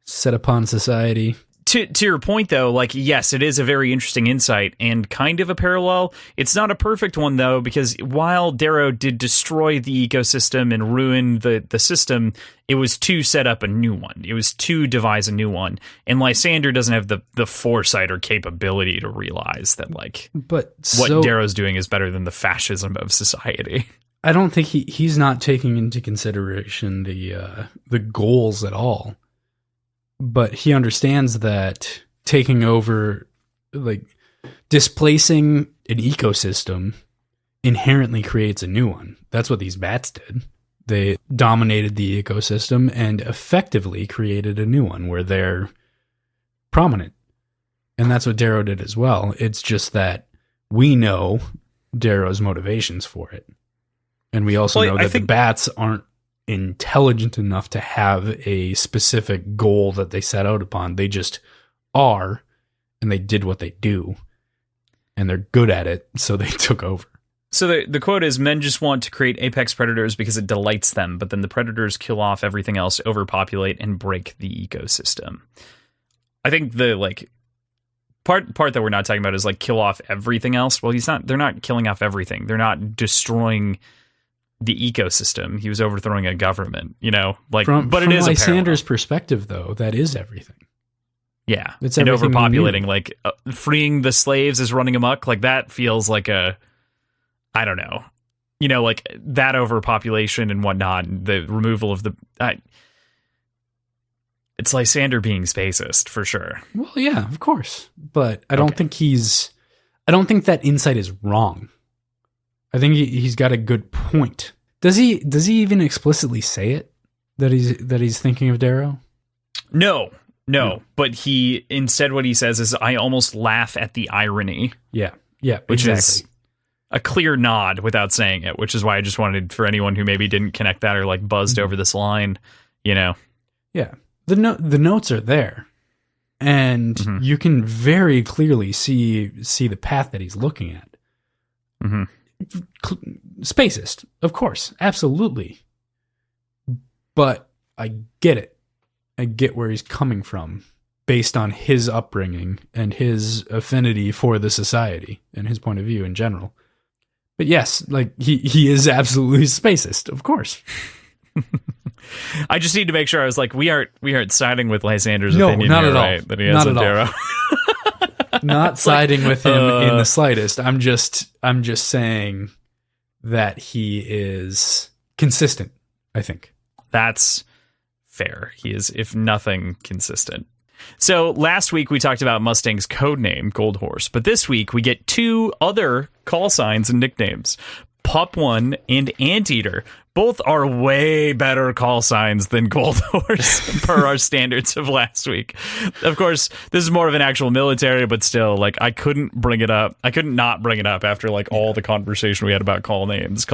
set upon society. To your point, though, like, yes, it is a very interesting insight and kind of a parallel. It's not a perfect one, though, because while Darrow did destroy the ecosystem and ruin the system, it was to set up a new one. It was to devise a new one. And Lysander doesn't have the foresight or capability to realize that, like, what Darrow's doing is better than the fascism of society. I don't think he's not taking into consideration the goals at all, but he understands that taking over, like displacing an ecosystem, inherently creates a new one. That's what these bats did. They dominated the ecosystem and effectively created a new one where they're prominent, and that's what Darrow did as well. It's just that we know Darrow's motivations for it. And we also know that the bats aren't intelligent enough to have a specific goal that they set out upon. They just are, and they did what they do, and they're good at it, so they took over. So the quote is, men just want to create apex predators because it delights them, but then the predators kill off everything else, overpopulate, and break the ecosystem. I think the part that we're not talking about is like kill off everything else. Well, they're not killing off everything. They're not destroying the ecosystem. He was overthrowing a government, like, but it is Lysander's perspective, though, that is everything. Yeah. It's and everything overpopulating, like freeing the slaves is running amok. Like that feels like I don't know, like that overpopulation and whatnot, the removal of it's Lysander being spacist for sure. Well, yeah, of course. But I don't think I don't think that insight is wrong. I think he's got a good point. Does he even explicitly say it that he's thinking of Darrow? No. But instead what he says is, I almost laugh at the irony. Yeah, which exactly. is a clear nod without saying it, which is why I just wanted, for anyone who maybe didn't connect that or like buzzed over this line, Yeah. The notes are there. And you can very clearly see the path that he's looking at. Mm-hmm. Spacist, of course, absolutely. But I get it. I get where he's coming from based on his upbringing and his affinity for the society and his point of view in general. But yes, like he is absolutely spacist, of course. I just need to make sure. I was like, we aren't siding with Lysander's opinion not here, at all. right? That he has on Darrow. Not siding with him in the slightest. I'm just saying that he is consistent, I think. That's fair. He is, if nothing, consistent. So last week we talked about Mustang's code name, Gold Horse, but this week we get two other call signs and nicknames, Pup One and Anteater. Both are way better call signs than Gold Horse per our standards of last week. Of course, this is more of an actual military, but still, like, I couldn't bring it up. I couldn't not bring it up after like all the conversation we had about call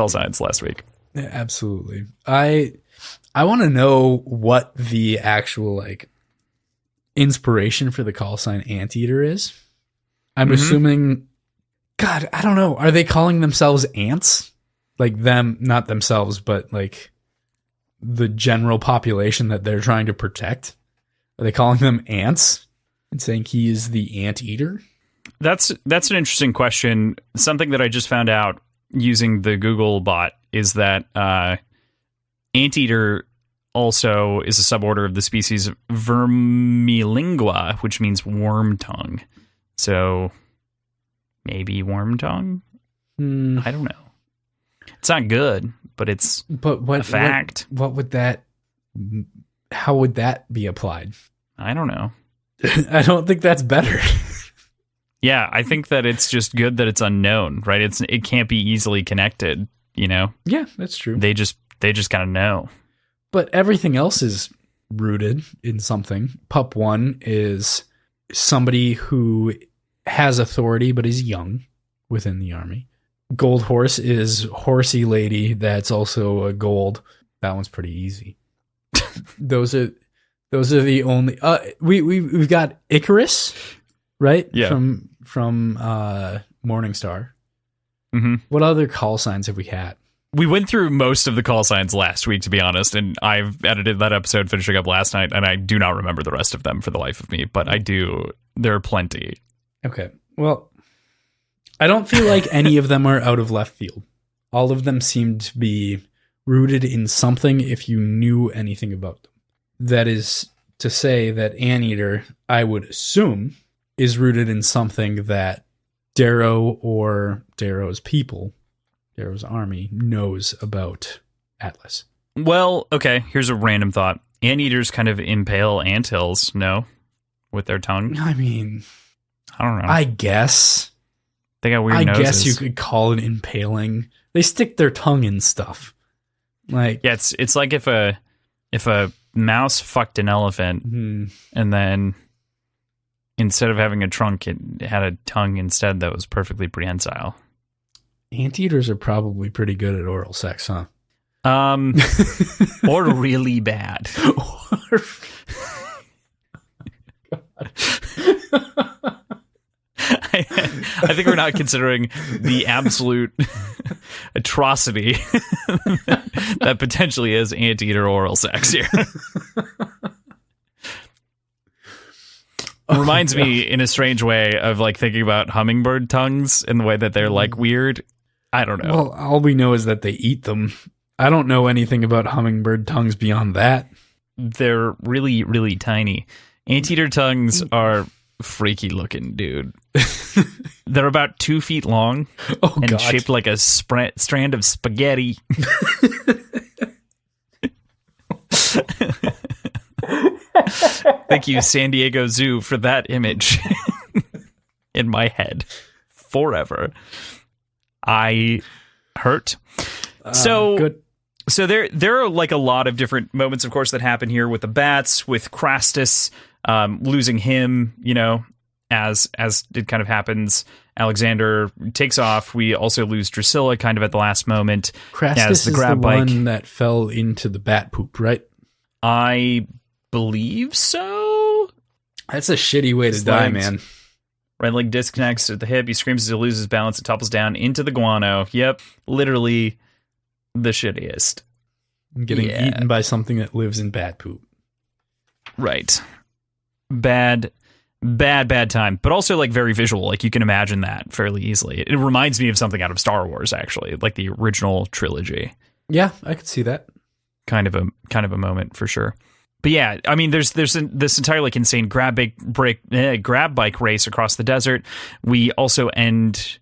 signs last week. Yeah, absolutely. I want to know what the actual like inspiration for the call sign Anteater is. I'm assuming, God, I don't know. Are they calling themselves ants? Like them, not themselves, but like the general population that they're trying to protect? Are they calling them ants and saying he is the Anteater? That's an interesting question. Something that I just found out using the Google bot is that Anteater also is a suborder of the species Vermilingua, which means worm tongue. So maybe worm tongue? I don't know. It's not good, but it's a fact. What would that? How would that be applied? I don't know. I don't think that's better. Yeah, I think that it's just good that it's unknown, right? It can't be easily connected, Yeah, that's true. They just kind of know. But everything else is rooted in something. Pup One is somebody who has authority but is young within the army. Gold Horse is horsey lady that's also a gold. That one's pretty easy. Those are the only we've got Icarus, right? Yeah. From Morningstar. Mm-hmm. What other call signs have we had? We went through most of the call signs last week, to be honest, and I've edited that episode finishing up last night, and I do not remember the rest of them for the life of me, but I do. There are plenty. Okay. Well, I don't feel like any of them are out of left field. All of them seem to be rooted in something if you knew anything about them. That is to say that Anteater, I would assume, is rooted in something that Darrow or Darrow's people, Darrow's army, knows about Atlas. Well, okay, here's a random thought. Anteaters kind of impale anthills, no? With their tongue? I mean, I don't know. I guess. They got weird noses. I guess you could call it impaling. They stick their tongue in stuff. Like, yeah, it's like if a mouse fucked an elephant and then instead of having a trunk, it had a tongue instead that was perfectly prehensile. Anteaters are probably pretty good at oral sex, huh? Or really bad. I think we're not considering the absolute atrocity that potentially is anteater oral sex here. Remind reminds me in a strange way of like thinking about hummingbird tongues and the way that they're like weird. I don't know. Well, all we know is that they eat them. I don't know anything about hummingbird tongues beyond that. They're really, really tiny. Anteater tongues are freaky looking, dude. They're about 2 feet long and shaped like a strand of spaghetti. Thank you, San Diego Zoo, for that image in my head forever. I hurt. Good. So there are like a lot of different moments, of course, that happen here with the bats, with Gilrastes, losing him, you know, as it kind of happens. Alexander takes off. We also lose Drusilla kind of at the last moment. Gilrastes is the one that fell into the bat poop, right? I believe so. That's a shitty way to die, man. Right leg disconnects at the hip. He screams as he loses balance and topples down into the guano. Yep, literally the shittiest. Getting eaten by something that lives in bat poop. Right. Bad time. But also like very visual. Like you can imagine that fairly easily. It reminds me of something out of Star Wars, actually, like the original trilogy. Yeah, I could see that. Kind of a moment for sure. But yeah, I mean, there's this entire like insane grab bike race across the desert. We also end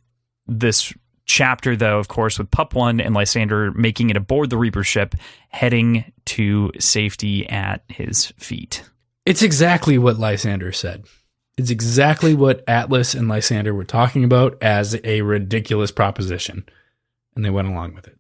this chapter, though, of course, with Pup 1 and Lysander making it aboard the Reaper ship, heading to safety at his feet. It's exactly what Lysander said. It's exactly what Atlas and Lysander were talking about as a ridiculous proposition. And they went along with it.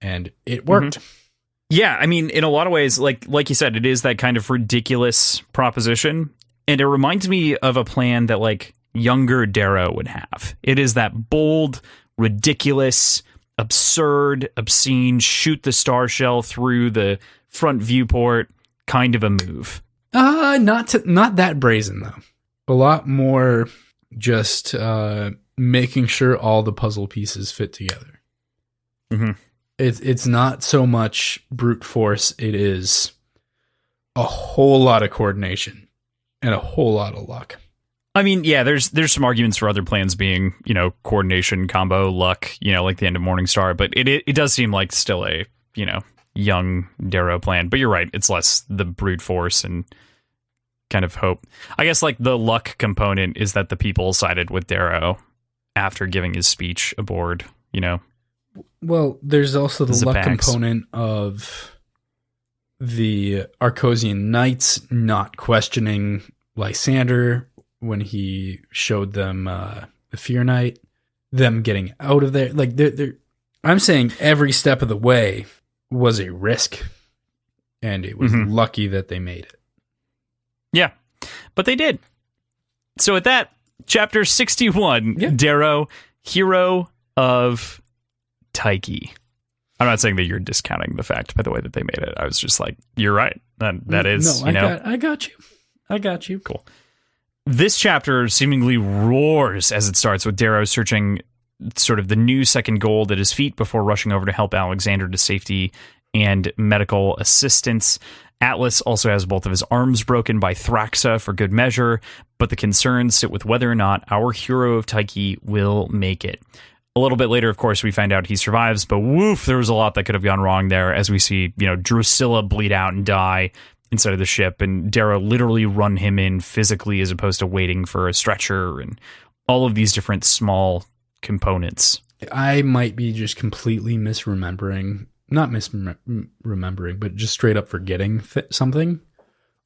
And it worked. Mm-hmm. Yeah, I mean, in a lot of ways, like you said, it is that kind of ridiculous proposition. And it reminds me of a plan that like younger Darrow would have. It is that bold, ridiculous, absurd, obscene, shoot the star shell through the front viewport kind of a move. Not that brazen, though. A lot more just making sure all the puzzle pieces fit together. Mm-hmm. It's not so much brute force. It is a whole lot of coordination and a whole lot of luck. I mean, yeah, there's some arguments for other plans being, you know, coordination, combo, luck, you know, like the end of Morningstar. But it does seem like still a, you know, young Darrow plan. But you're right. It's less the brute force and kind of hope. I guess like the luck component is that the people sided with Darrow after giving his speech aboard, you know. Well, there's also the luck Zapax component of the Arcosian Knights not questioning Lysander when he showed them the Fear Knight, them getting out of there. Like, I'm saying every step of the way was a risk, and it was lucky that they made it. Yeah, but they did. So at that, chapter 61, Darrow, hero of Tyche. I'm not saying that you're discounting the fact by the way that they made it. I was just like, you're right. That is, no, I got you. Cool. This chapter seemingly roars as it starts with Darrow searching sort of the new second gold at his feet before rushing over to help Alexander to safety and medical assistance. Atlas also has both of his arms broken by Thraxa for good measure, but the concerns sit with whether or not our hero of Tyche will make it. A little bit later, of course, we find out he survives, but woof, there was a lot that could have gone wrong there as we see, you know, Drusilla bleed out and die inside of the ship, and Darrow literally run him in physically as opposed to waiting for a stretcher and all of these different small components. I might be just completely misremembering, not misremembering, but just straight up forgetting something.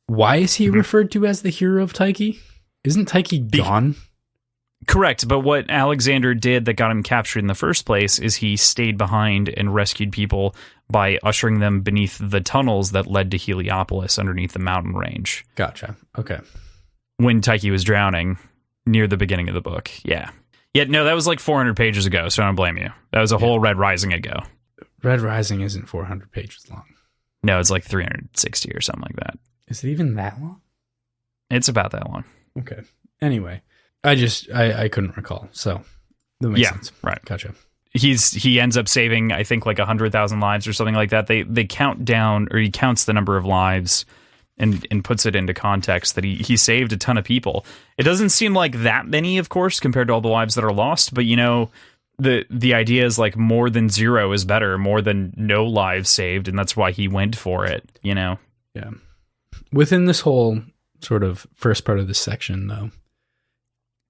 Why is he referred to as the hero of Tyche? Isn't Tyche gone? Correct, but what Alexander did that got him captured in the first place is he stayed behind and rescued people by ushering them beneath the tunnels that led to Heliopolis underneath the mountain range. Gotcha. Okay. When Tyche was drowning near the beginning of the book. Yeah. No, that was like 400 pages ago, so I don't blame you. That was a whole Red Rising ago. Red Rising isn't 400 pages long. No, it's like 360 or something like that. Is it even that long? It's about that long. Okay. Anyway. I couldn't recall, so that makes sense. Right. Gotcha. He ends up saving, I think, like 100,000 lives or something like that. They count down, or he counts the number of lives and puts it into context that he saved a ton of people. It doesn't seem like that many, of course, compared to all the lives that are lost, but the idea is like more than zero is better, more than no lives saved, and that's why he went for it, Yeah. Within this whole sort of first part of this section, though,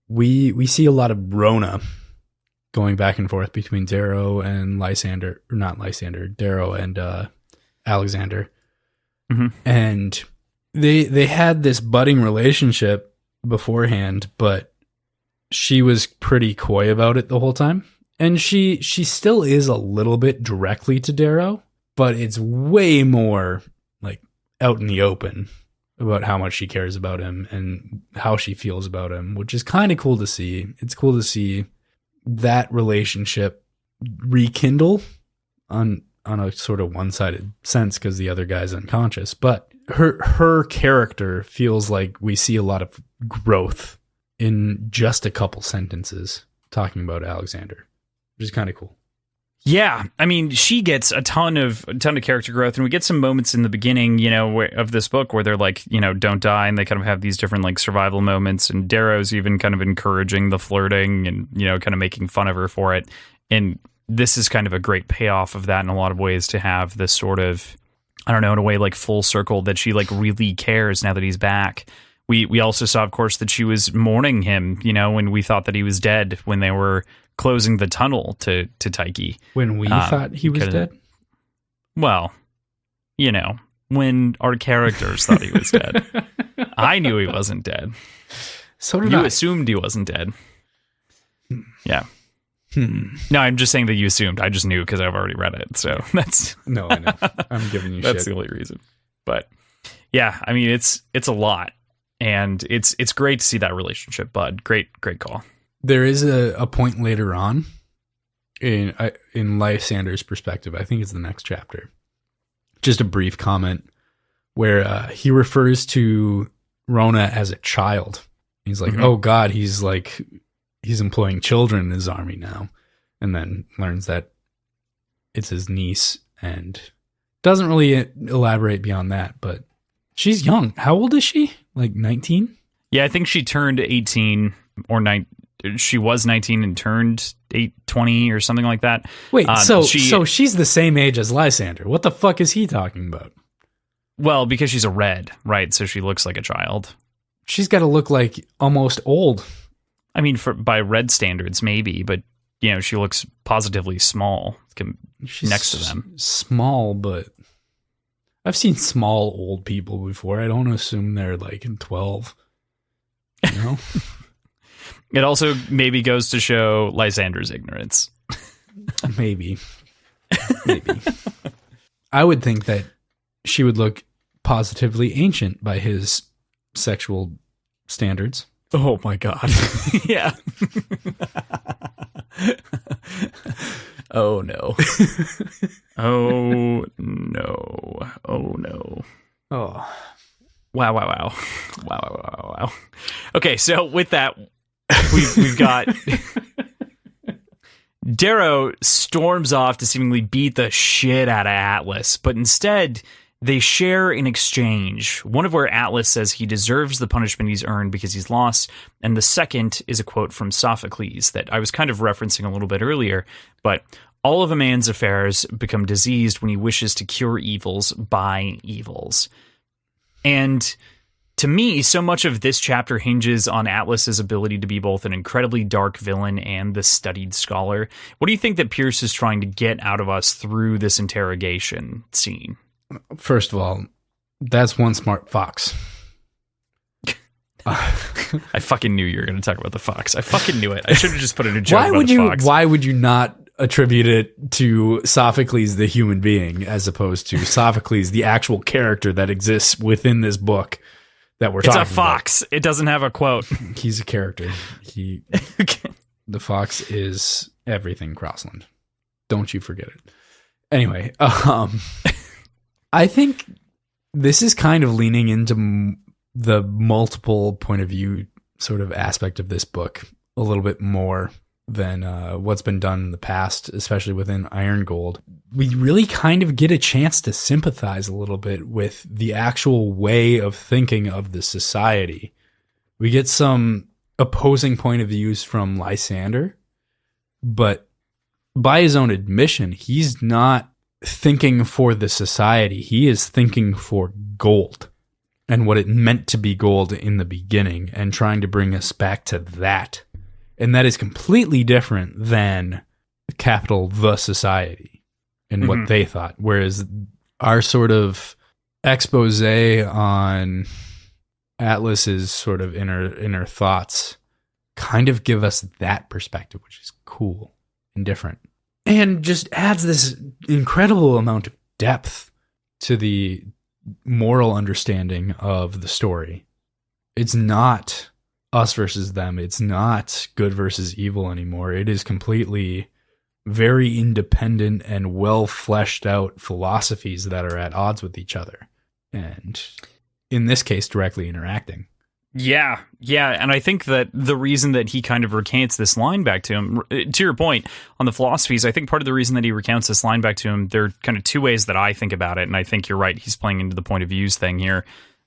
we see a lot of Rona going back and forth between Darrow and Lysander, or not Lysander, Darrow and Alexander. Mm-hmm. And they had this budding relationship beforehand, but she was pretty coy about it the whole time. And she still is a little bit directly to Darrow, but it's way more like out in the open about how much she cares about him and how she feels about him, which is kind of cool to see. It's cool to see that relationship rekindle on a sort of one-sided sense because the other guy's unconscious. But her character feels like we see a lot of growth in just a couple sentences talking about Alexander, which is kind of cool. Yeah, I mean, she gets a ton of character growth, and we get some moments in the beginning, of this book where they're like, don't die, and they kind of have these different like survival moments, and Darrow's even kind of encouraging the flirting and kind of making fun of her for it. And this is kind of a great payoff of that in a lot of ways, to have this sort of, I don't know, in a way like full circle that she like really cares now that he's back. We also saw, of course, that she was mourning him, when we thought that he was dead when they were closing the tunnel to Taiki. When we thought he was dead? Well, when our characters thought he was dead. I knew he wasn't dead. So did I. You assumed he wasn't dead. Yeah. No, I'm just saying that you assumed. I just knew because I've already read it. So that's... No, I know. I'm giving you that's shit. The only reason. But yeah, I mean, it's a lot. And it's great to see that relationship, bud. Great call. There is a point later on in Lysander's perspective. I think it's the next chapter. Just a brief comment where he refers to Rona as a child. He's like, oh God, he's employing children in his army now. And then learns that it's his niece and doesn't really elaborate beyond that. But she's young. How old is she? Like 19? Yeah, I think she turned 18 or 9. She was 19 and turned 20 or something like that. Wait, so she's the same age as Lysander. What the fuck is he talking about? Well, because she's a red, right? So she looks like a child. She's got to look like almost old. I mean, by red standards, maybe, but she looks positively small She's next to them. Small, but I've seen small old people before. I don't assume they're like in 12. It also maybe goes to show Lysander's ignorance. Maybe. I would think that she would look positively ancient by his sexual standards. Oh my God. Yeah. Oh no. Oh no. Oh no. Oh. Wow. Okay, so with that, we've got Darrow storms off to seemingly beat the shit out of Atlas, but instead they share in exchange. One of where Atlas says he deserves the punishment he's earned because he's lost, and the second is a quote from Sophocles that I was kind of referencing a little bit earlier, but all of a man's affairs become diseased when he wishes to cure evils by evils. And to me, so much of this chapter hinges on Atlas's ability to be both an incredibly dark villain and the studied scholar. What do you think that Pierce is trying to get out of us through this interrogation scene? First of all, that's one smart fox. I fucking knew you were going to talk about the fox. I fucking knew it. I should have just put in a joke about the fox. Why would you not attribute it to Sophocles, the human being, as opposed to Sophocles, the actual character that exists within this book that we're talking about? It's a fox. It doesn't have a quote. He's a character. The fox is everything Crossland. Don't you forget it. Anyway, I think this is kind of leaning into the multiple point of view sort of aspect of this book a little bit more than what's been done in the past, especially within Iron Gold. We really kind of get a chance to sympathize a little bit with the actual way of thinking of the society. We get some opposing point of views from Lysander, but by his own admission, he's not thinking for the society. He is thinking for gold and what it meant to be gold in the beginning and trying to bring us back to that. And that is completely different than capital the society and what they thought. Whereas our sort of expose on Atlas's sort of inner thoughts kind of give us that perspective, which is cool and different. And just adds this incredible amount of depth to the moral understanding of the story. It's not us versus them. It's not good versus evil anymore. It is completely very independent and well fleshed out philosophies that are at odds with each other. And in this case, directly interacting. Yeah. And I think that the reason that he kind of recants this line back to him, to your point on the philosophies, I think part of the reason that he recounts this line back to him, there are kind of two ways that I think about it. And I think you're right. He's playing into the point of views thing here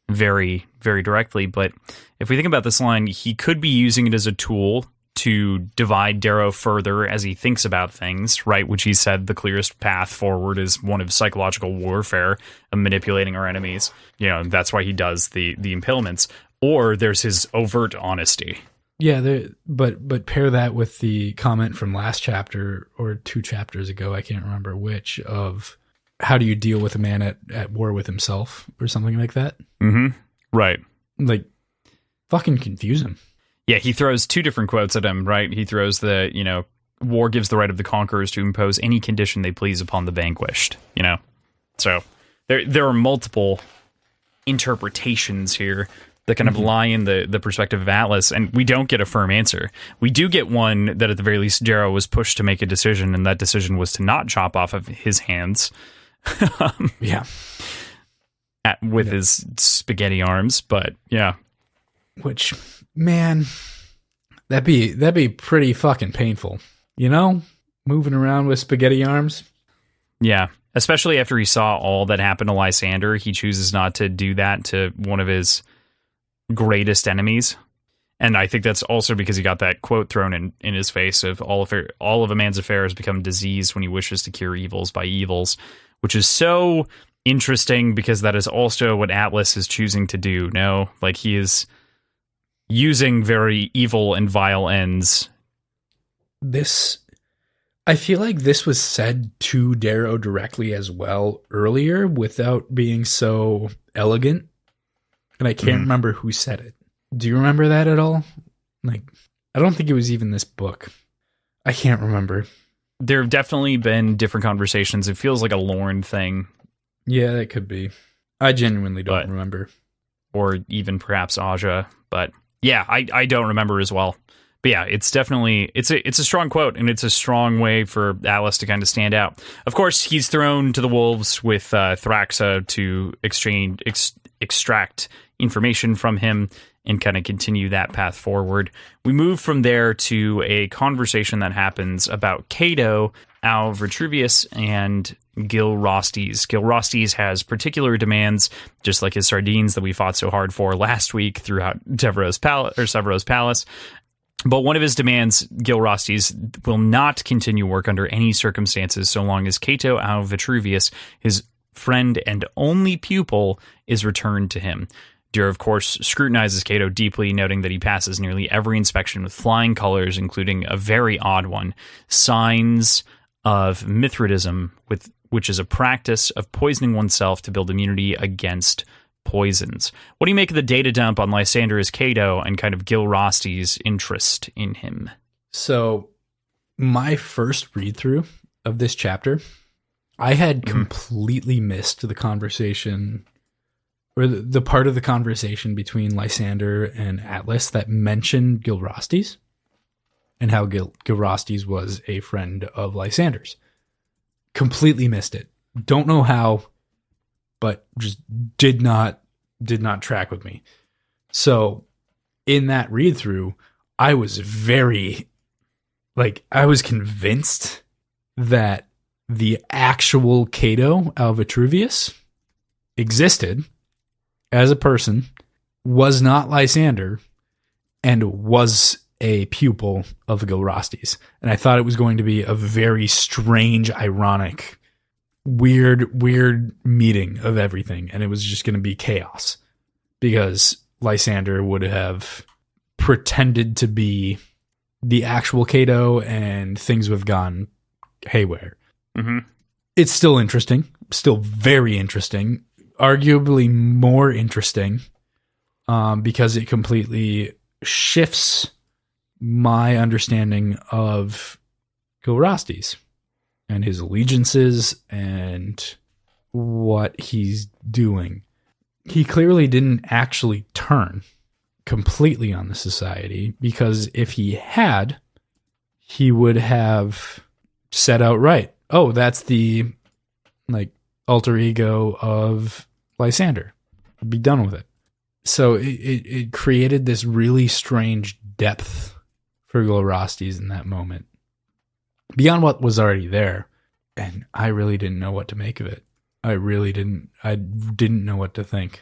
very, very directly. But if we think about this line, he could be using it as a tool to divide Darrow further as he thinks about things, right? Which he said the clearest path forward is one of psychological warfare, of manipulating our enemies. You know, that's why he does the impalements. Or there's his overt honesty. Yeah, but pair that with the comment from last chapter or 2 chapters ago, I can't remember which, of how do you deal with a man at war with himself or something like that? Mm-hmm. Right. Like, fucking confuse him. Yeah, he throws 2 different quotes at him, right? He throws war gives the right of the conquerors to impose any condition they please upon the vanquished, So there are multiple interpretations here that kind of lie in the perspective of Atlas, and we don't get a firm answer. We do get one that at the very least Darrow was pushed to make a decision, and that decision was to not chop off of his hands. Yeah. With his spaghetti arms, but yeah. Which, man, that'd be pretty fucking painful. Moving around with spaghetti arms. Yeah. Especially after he saw all that happened to Lysander, he chooses not to do that to one of his greatest enemies. And I think that's also because he got that quote thrown in his face of all of a man's affairs become diseased when he wishes to cure evils by evils, which is so interesting because that is also what Atlas is choosing to do. No, like he is using very evil and vile ends. I feel like this was said to Darrow directly as well earlier without being so elegant. And I can't remember who said it. Do you remember that at all? Like, I don't think it was even this book. I can't remember. There have definitely been different conversations. It feels like a Lorne thing. Yeah, that could be. I genuinely don't remember. Or even perhaps Aja. But yeah, I don't remember as well. But yeah, it's definitely, it's a strong quote, and it's a strong way for Atlas to kind of stand out. Of course, he's thrown to the wolves with Thraxa to extract information from him and kind of continue that path forward. We move from there to a conversation that happens about Cato, Al Vitruvius, and Gilrastes. Gilrastes has particular demands, just like his sardines that we fought so hard for last week throughout Severo's Palace. But one of his demands, Gilrastes will not continue work under any circumstances so long as Cato Al Vitruvius, his friend and only pupil, is returned to him. Darrow, of course, scrutinizes Cato deeply, noting that he passes nearly every inspection with flying colors, including a very odd one, signs of Mithridism, which is a practice of poisoning oneself to build immunity against poisons. What do you make of the data dump on Lysander as Cato and kind of Gilrastes' interest in him? So, my first read-through of this chapter, I had completely missed the conversation, or the part of the conversation between Lysander and Atlas that mentioned Gilrastes and how Gilrastes was a friend of Lysander's. Completely missed it. Don't know how, but just did not track with me. So in that read through, I was very Like, I was convinced that the actual Cato of Vitruvius existed as a person, was not Lysander, and was a pupil of Gilrastes. And I thought it was going to be a very strange, ironic, weird meeting of everything. And it was just going to be chaos because Lysander would have pretended to be the actual Cato and things would have gone haywire. Mm-hmm. It's still interesting, still very interesting, arguably more interesting because it completely shifts my understanding of Gilrastes and his allegiances and what he's doing. He clearly didn't actually turn completely on the society, because if he had, he would have said outright, oh, that's the alter ego of Lysander. Be done with it. So it created this really strange depth for Gilrastes in that moment, beyond what was already there. And I really didn't know what to make of it. I didn't know what to think.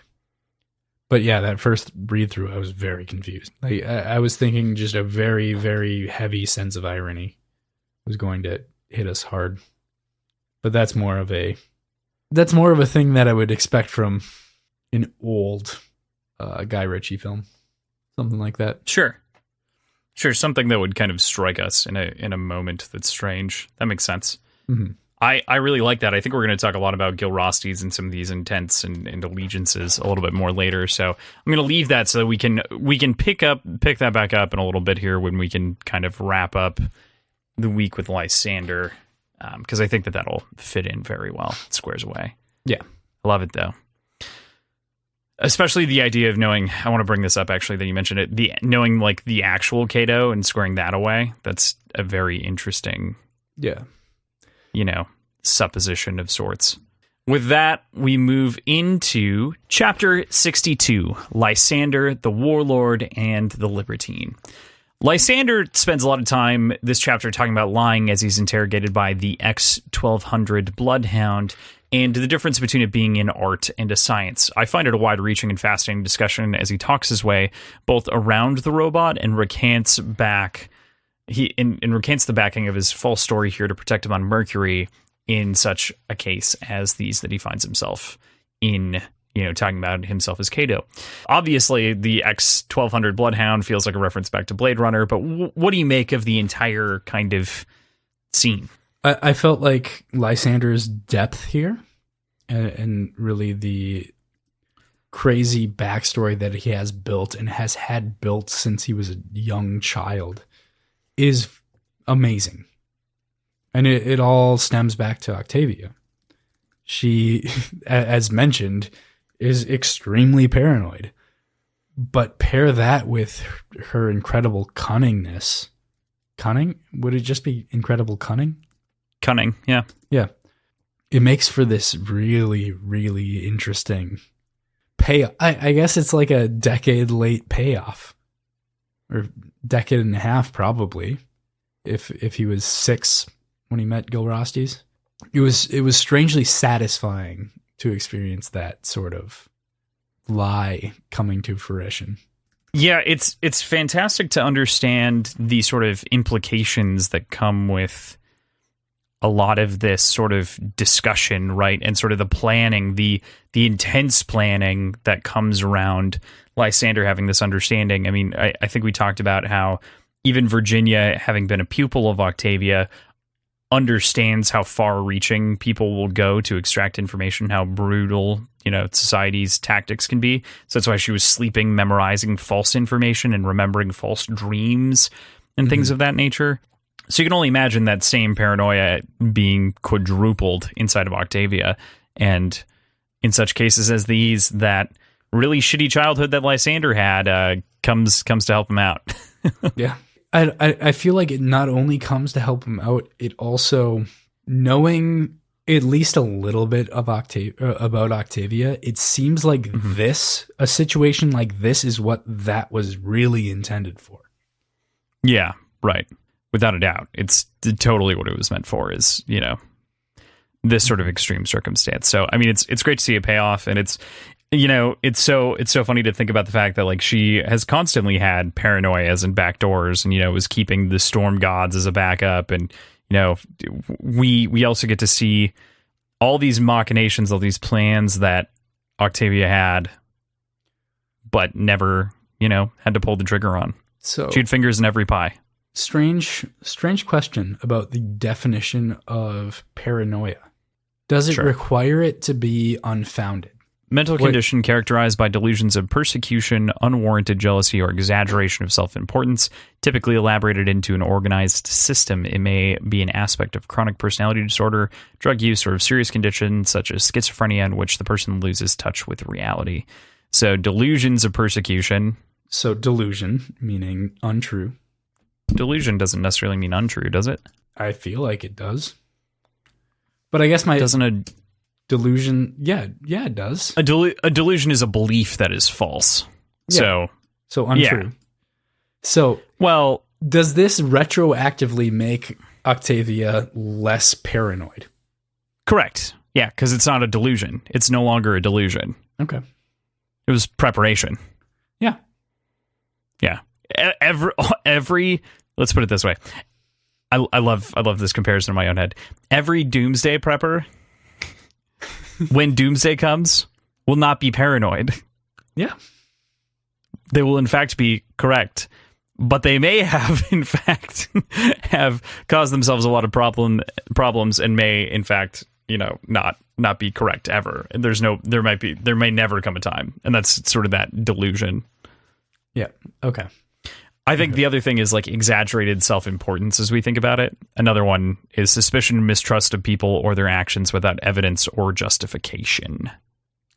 But yeah, that first read through, I was very confused. I was thinking just a very, very heavy sense of irony was going to hit us hard. But that's more of a thing that I would expect from an old Guy Ritchie film, something like that. Sure, something that would kind of strike us in a moment that's strange. That makes sense. Mm-hmm. I really like that. I think we're going to talk a lot about Gilrastes and some of these intents and allegiances a little bit more later. So I'm going to leave that so that we can pick that back up in a little bit here when we can kind of wrap up the week with Lysander, because I think that'll fit in very well. It squares away. Yeah, I love it though. Especially the idea of knowing, I want to bring this up actually that you mentioned it, knowing like the actual Cato and squaring that away. That's a very interesting, supposition of sorts. With that, we move into chapter 62, Lysander, the Warlord, and the Libertine. Lysander spends a lot of time this chapter talking about lying as he's interrogated by the X-1200 Bloodhound, and the difference between it being an art and a science. I find it a wide-reaching and fascinating discussion as he talks his way both around the robot and recants back. Recants the backing of his false story here to protect him on Mercury in such a case as these that he finds himself in, talking about himself as Cato. Obviously, the X-1200 Bloodhound feels like a reference back to Blade Runner, but what do you make of the entire kind of scene? I felt like Lysander's depth here and really the crazy backstory that he has built and has had built since he was a young child is amazing. And it all stems back to Octavia. She, as mentioned, is extremely paranoid. But pair that with her incredible cunningness. Cunning? Would it just be incredible cunning? Cunning, yeah. Yeah. It makes for this really, really interesting payoff. I guess it's like a decade late payoff. Or decade and a half, probably. If he was 6 when he met Gilrastes. It was strangely satisfying to experience that sort of lie coming to fruition. Yeah, it's fantastic to understand the sort of implications that come with a lot of this sort of discussion, right? And sort of the planning, the intense planning that comes around Lysander having this understanding. I mean, I think we talked about how even Virginia, having been a pupil of Octavia, understands how far-reaching people will go to extract information, how brutal, society's tactics can be. So that's why she was sleeping, memorizing false information and remembering false dreams and things of that nature. So you can only imagine that same paranoia being quadrupled inside of Octavia. And in such cases as these, that really shitty childhood that Lysander had comes to help him out. Yeah. I feel like it not only comes to help him out, it also, knowing at least a little bit of about Octavia, it seems like a situation like this is what that was really intended for. Yeah, right. without a doubt. It's totally what it was meant for, is, you know, this sort of extreme circumstance. So, I mean, it's great to see a payoff, and it's, you know, it's so funny to think about the fact that, like, she has constantly had paranoias and backdoors, and, you know, was keeping the storm gods as a backup, and, you know, we also get to see all these machinations, all these plans that Octavia had, but never, you know, had to pull the trigger on. So she had fingers in every pie. Strange question about the definition of paranoia. Does it require it to be unfounded? Mental condition characterized by delusions of persecution, unwarranted jealousy, or exaggeration of self-importance, typically elaborated into an organized system. It may be an aspect of chronic personality disorder, drug use, or of serious conditions such as schizophrenia, in which the person loses touch with reality. So delusions of persecution. So delusion, meaning untrue. Delusion doesn't necessarily mean untrue, does it? I feel like it does. But I guess doesn't a delusion, yeah, it does. A delusion is a belief that is false. Yeah. So untrue. Yeah. So, well, does this retroactively make Octavia less paranoid? Correct. Yeah, because it's not a delusion. It's no longer a delusion. Okay. It was preparation. Yeah. Yeah. Every let's put it this way. I love this comparison in my own head. Every doomsday prepper, when doomsday comes, will not be paranoid. Yeah. They will in fact be correct. But they may have in fact have caused themselves a lot of problems and may in fact, you know, not be correct ever. And there may never come a time. And that's sort of that delusion. Yeah. Okay. I think the other thing is like exaggerated self-importance as we think about it. Another one is suspicion and mistrust of people or their actions without evidence or justification.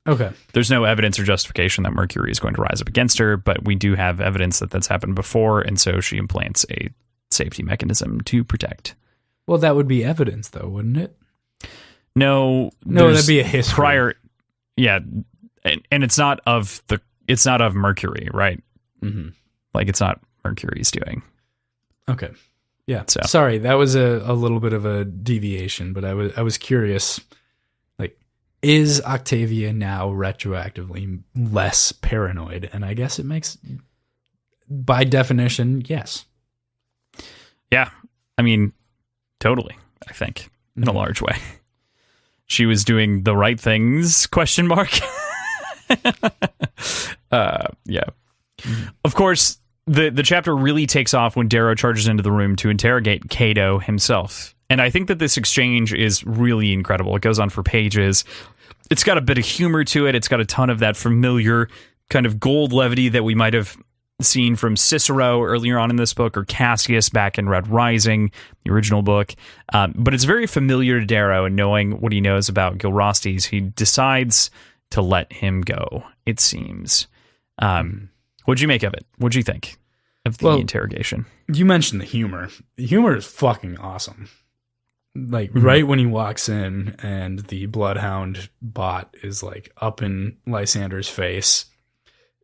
Okay. There's no evidence or justification that Mercury is going to rise up against her, but we do have evidence that that's happened before, and so she implants a safety mechanism to protect. Well, that would be evidence, though, wouldn't it? No, that'd be a history. Prior, yeah, and it's not of Mercury, right? Mm-hmm. Like it's not Mercury's doing. Okay. Yeah. So. Sorry, that was a little bit of a deviation, but I was curious. Like, is Octavia now retroactively less paranoid? And I guess it makes, by definition, yes. Yeah. I mean, totally, I think, in a large way. She was doing the right things, ? Yeah. Of course, the chapter really takes off when Darrow charges into the room to interrogate Cato himself. And I think that this exchange is really incredible. It goes on for pages. It's got a bit of humor to it. It's got a ton of that familiar kind of gold levity that we might have seen from Cicero earlier on in this book, or Cassius back in Red Rising, the original book. But it's very familiar to Darrow, and knowing what he knows about Gilrastes, he decides to let him go, it seems. What'd you make of it? What'd you think of the interrogation? You mentioned the humor. The humor is fucking awesome. Like, right when he walks in and the Bloodhound bot is like up in Lysander's face,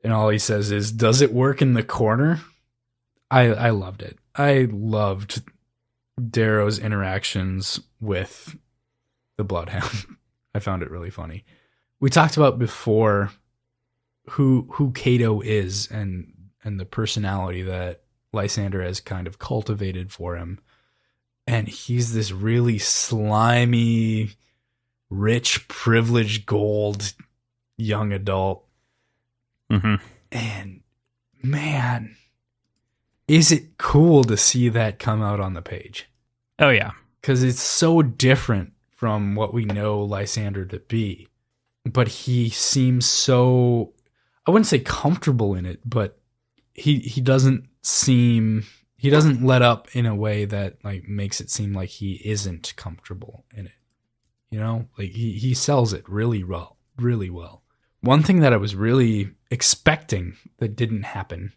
and all he says is, "Does it work in the corner?" I loved it. I loved Darrow's interactions with the Bloodhound. I found it really funny. We talked about before who Cato is and the personality that Lysander has kind of cultivated for him. And he's this really slimy, rich, privileged gold young adult. Mm-hmm. And man, is it cool to see that come out on the page? Oh, yeah. Because it's so different from what we know Lysander to be. But he seems so, I wouldn't say comfortable in it, but he doesn't let up in a way that like makes it seem like he isn't comfortable in it. You know, like he sells it really well. One thing that I was really expecting that didn't happen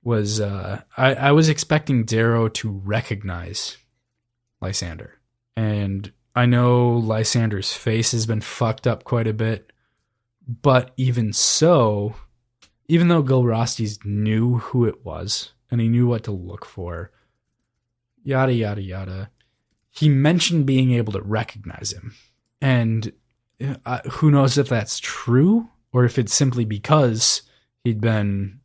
was I was expecting Darrow to recognize Lysander. And I know Lysander's face has been fucked up quite a bit, but even so, even though Gilrastes knew who it was and he knew what to look for, yada, yada, yada. He mentioned being able to recognize him. And who knows if that's true or if it's simply because he'd been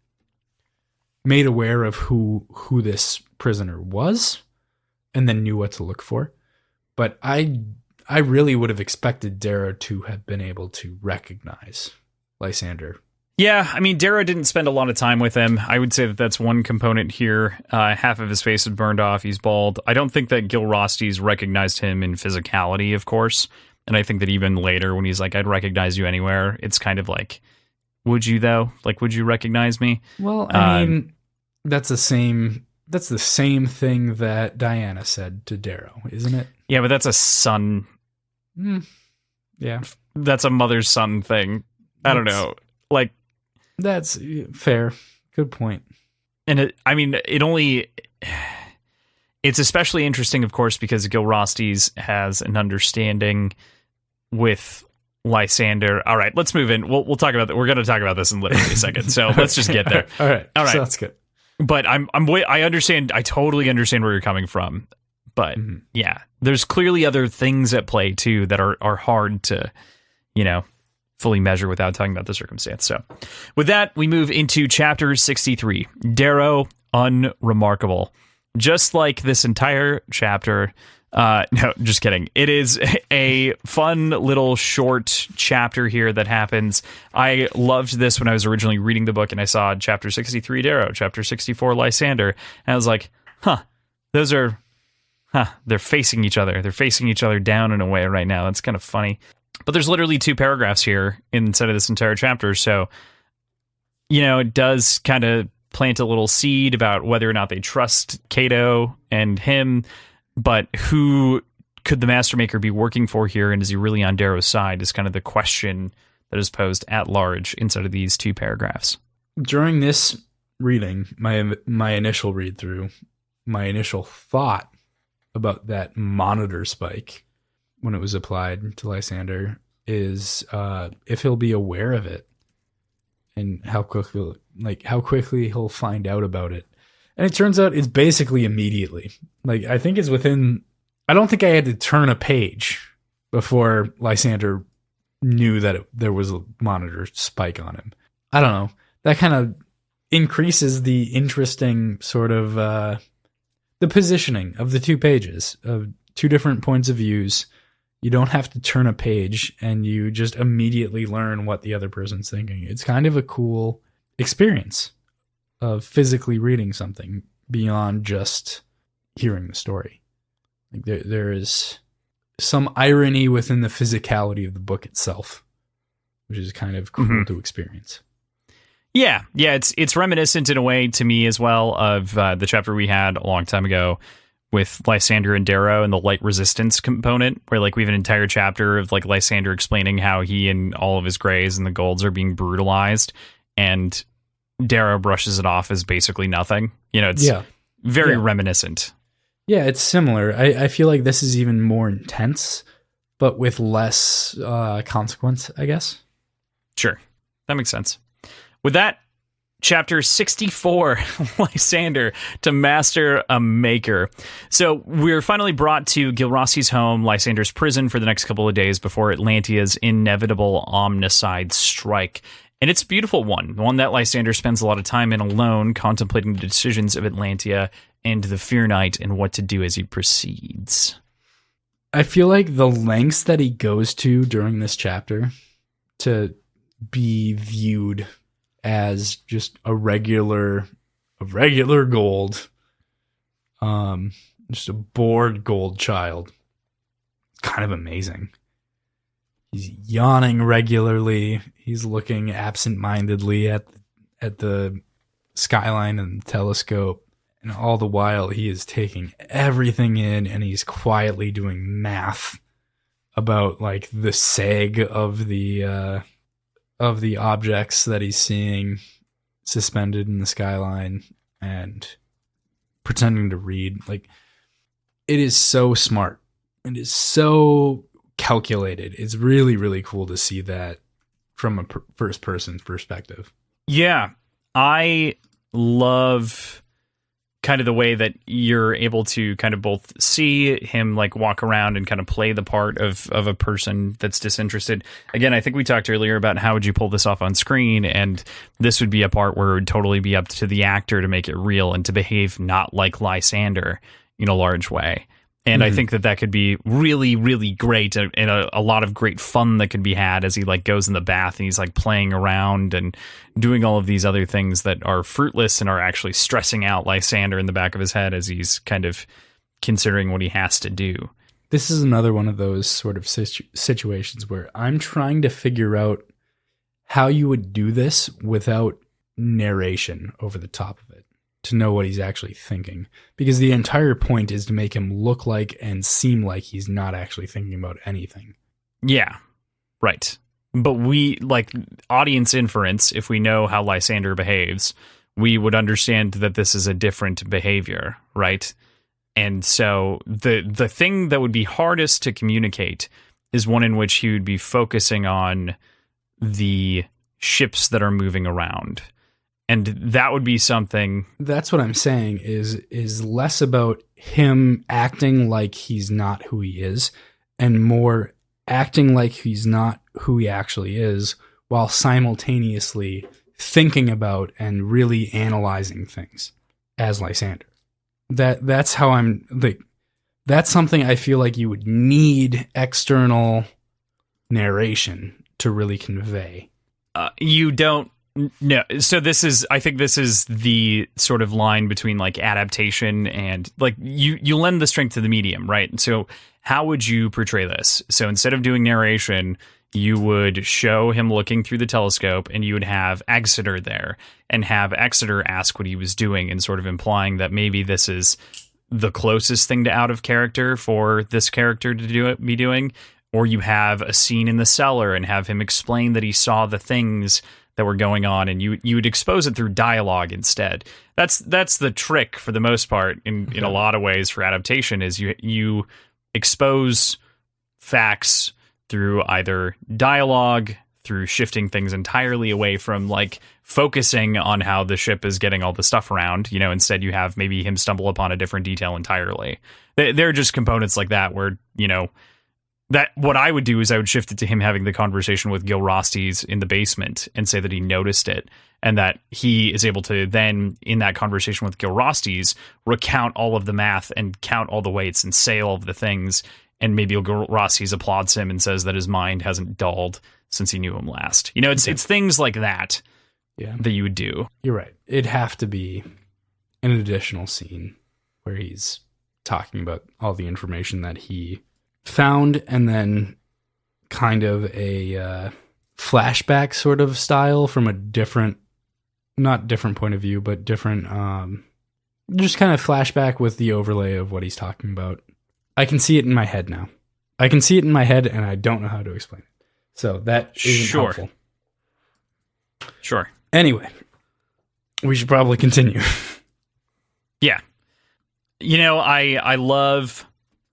made aware of who this prisoner was and then knew what to look for. But I really would have expected Darrow to have been able to recognize Lysander. Yeah, I mean, Darrow didn't spend a lot of time with him. I would say that that's one component here. Half of his face is burned off. He's bald. I don't think that Gilrastes recognized him in physicality, of course. And I think that even later when he's like, I'd recognize you anywhere, it's kind of like, would you though? Like, would you recognize me? Well, I mean, that's the same thing that Diana said to Darrow, isn't it? Yeah, but that's a son. Yeah. That's a mother-son thing. I don't know. Like, that's fair. Good point. And it's especially interesting, of course, because Gilrastes has an understanding with Lysander. All right, let's move in. We'll talk about that. We're going to talk about this in literally a second. So let's just get there. All right. So that's good. But I understand. I totally understand where you're coming from. But yeah, there's clearly other things at play too that are hard to, fully measure without talking about the circumstance. So with that, we move into chapter 63, Darrow Unremarkable. Just like this entire chapter, no, just kidding. It is a fun little short chapter here that happens. I loved this when I was originally reading the book and I saw chapter 63 Darrow, chapter 64 Lysander, and I was like, they're facing each other. They're facing each other down in a way right now. That's kind of funny. But there's literally 2 paragraphs here inside of this entire chapter. So, it does kind of plant a little seed about whether or not they trust Cato and him. But who could the Master Maker be working for here? And is he really on Darrow's side is kind of the question that is posed at large inside of these 2 paragraphs. During this reading, my initial read through, my initial thought about that monitor spike when it was applied to Lysander is if he'll be aware of it and how quickly he'll find out about it. And it turns out it's basically immediately. Like, I think it's within, I don't think I had to turn a page before Lysander knew that there was a monitor spike on him. I don't know. That kind of increases the interesting sort of, the positioning of the 2 pages of 2 different points of views. You don't have to turn a page and you just immediately learn what the other person's thinking. It's kind of a cool experience of physically reading something beyond just hearing the story. Like there is some irony within the physicality of the book itself, which is kind of cool to experience. Yeah, it's reminiscent in a way to me as well of the chapter we had a long time ago with Lysander and Darrow and the light resistance component, where like we have an entire chapter of like Lysander explaining how he and all of his grays and the golds are being brutalized, and Darrow brushes it off as basically nothing. It's very reminiscent. Yeah, it's similar. I feel like this is even more intense, but with less consequence, I guess. Sure, that makes sense. With that, chapter 64, Lysander to master a maker. So we're finally brought to Gilrastes' home, Lysander's prison, for the next couple of days before Atlantea's inevitable omnicide strike. And it's a beautiful one that Lysander spends a lot of time in alone, contemplating the decisions of Atlantea and the Fear Knight and what to do as he proceeds. I feel like the lengths that he goes to during this chapter to be viewed as just a regular gold, just a bored gold child, kind of amazing. He's yawning regularly. He's looking absent-mindedly at the skyline and the telescope, and all the while he is taking everything in, and he's quietly doing math about like the seg of the objects that he's seeing suspended in the skyline, and pretending to read. Like, it is so smart. It is so calculated. It's really, really cool to see that from a first person perspective. Yeah, I love kind of the way that you're able to kind of both see him like walk around and kind of play the part of a person that's disinterested. Again, I think we talked earlier about how would you pull this off on screen, and this would be a part where it would totally be up to the actor to make it real and to behave not like Lysander in a large way. And I think that could be really, really great, and a lot of great fun that could be had as he like goes in the bath and he's like playing around and doing all of these other things that are fruitless and are actually stressing out Lysander in the back of his head as he's kind of considering what he has to do. This is another one of those sort of situations where I'm trying to figure out how you would do this without narration over the top of it, to know what he's actually thinking, because the entire point is to make him look like and seem like he's not actually thinking about anything. Yeah, right. But we, like, audience inference, if we know how Lysander behaves, we would understand that this is a different behavior, right? And so the thing that would be hardest to communicate is one in which he would be focusing on the ships that are moving around. And that would be something. That's what I'm saying is less about him acting like he's not who he is, and more acting like he's not who he actually is, while simultaneously thinking about and really analyzing things as Lysander. That's how I'm like. That's something I feel like you would need external narration to really convey. You don't. No, so I think this is the sort of line between like adaptation and like you lend the strength to the medium, right? So how would you portray this? So instead of doing narration, you would show him looking through the telescope, and you would have Exeter there and have Exeter ask what he was doing, and sort of implying that maybe this is the closest thing to out of character for this character to be doing. Or you have a scene in the cellar and have him explain that he saw the things that were going on, and you would expose it through dialogue instead. That's the trick for the most part in a lot of ways for adaptation, is you expose facts through either dialogue, through shifting things entirely away from like focusing on how the ship is getting all the stuff around. Instead you have maybe him stumble upon a different detail entirely. There are just components like that where, that what I would do is I would shift it to him having the conversation with Gilrastes in the basement and say that he noticed it, and that he is able to then, in that conversation with Gilrastes, recount all of the math and count all the weights and say all of the things, and maybe Gilrastes applauds him and says that his mind hasn't dulled since he knew him last. It's things like that that you would do. You're right. It'd have to be an additional scene where he's talking about all the information that he found, and then kind of a flashback sort of style from a not different point of view, but different, just kind of flashback with the overlay of what he's talking about. I can see it in my head now. I can see it in my head, and I don't know how to explain it. So that isn't helpful. Sure. Anyway, we should probably continue. Yeah. I love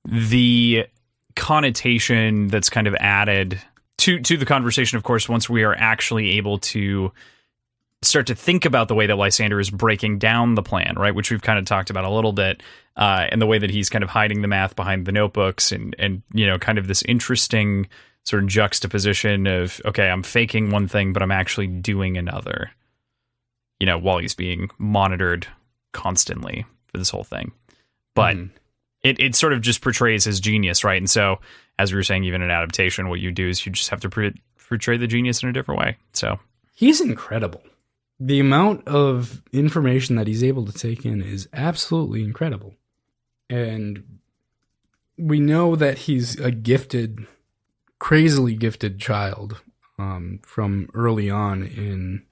the connotation that's kind of added to the conversation, of course, once we are actually able to start to think about the way that Lysander is breaking down the plan, right? Which we've kind of talked about a little bit, and the way that he's kind of hiding the math behind the notebooks, and kind of this interesting sort of juxtaposition of, okay, I'm faking one thing, but I'm actually doing another, while he's being monitored constantly for this whole thing. But it sort of just portrays his genius, right? And so, as we were saying, even in adaptation, what you do is you just have to portray the genius in a different way. So he's incredible. The amount of information that he's able to take in is absolutely incredible. And we know that he's a gifted, crazily gifted child from early on in...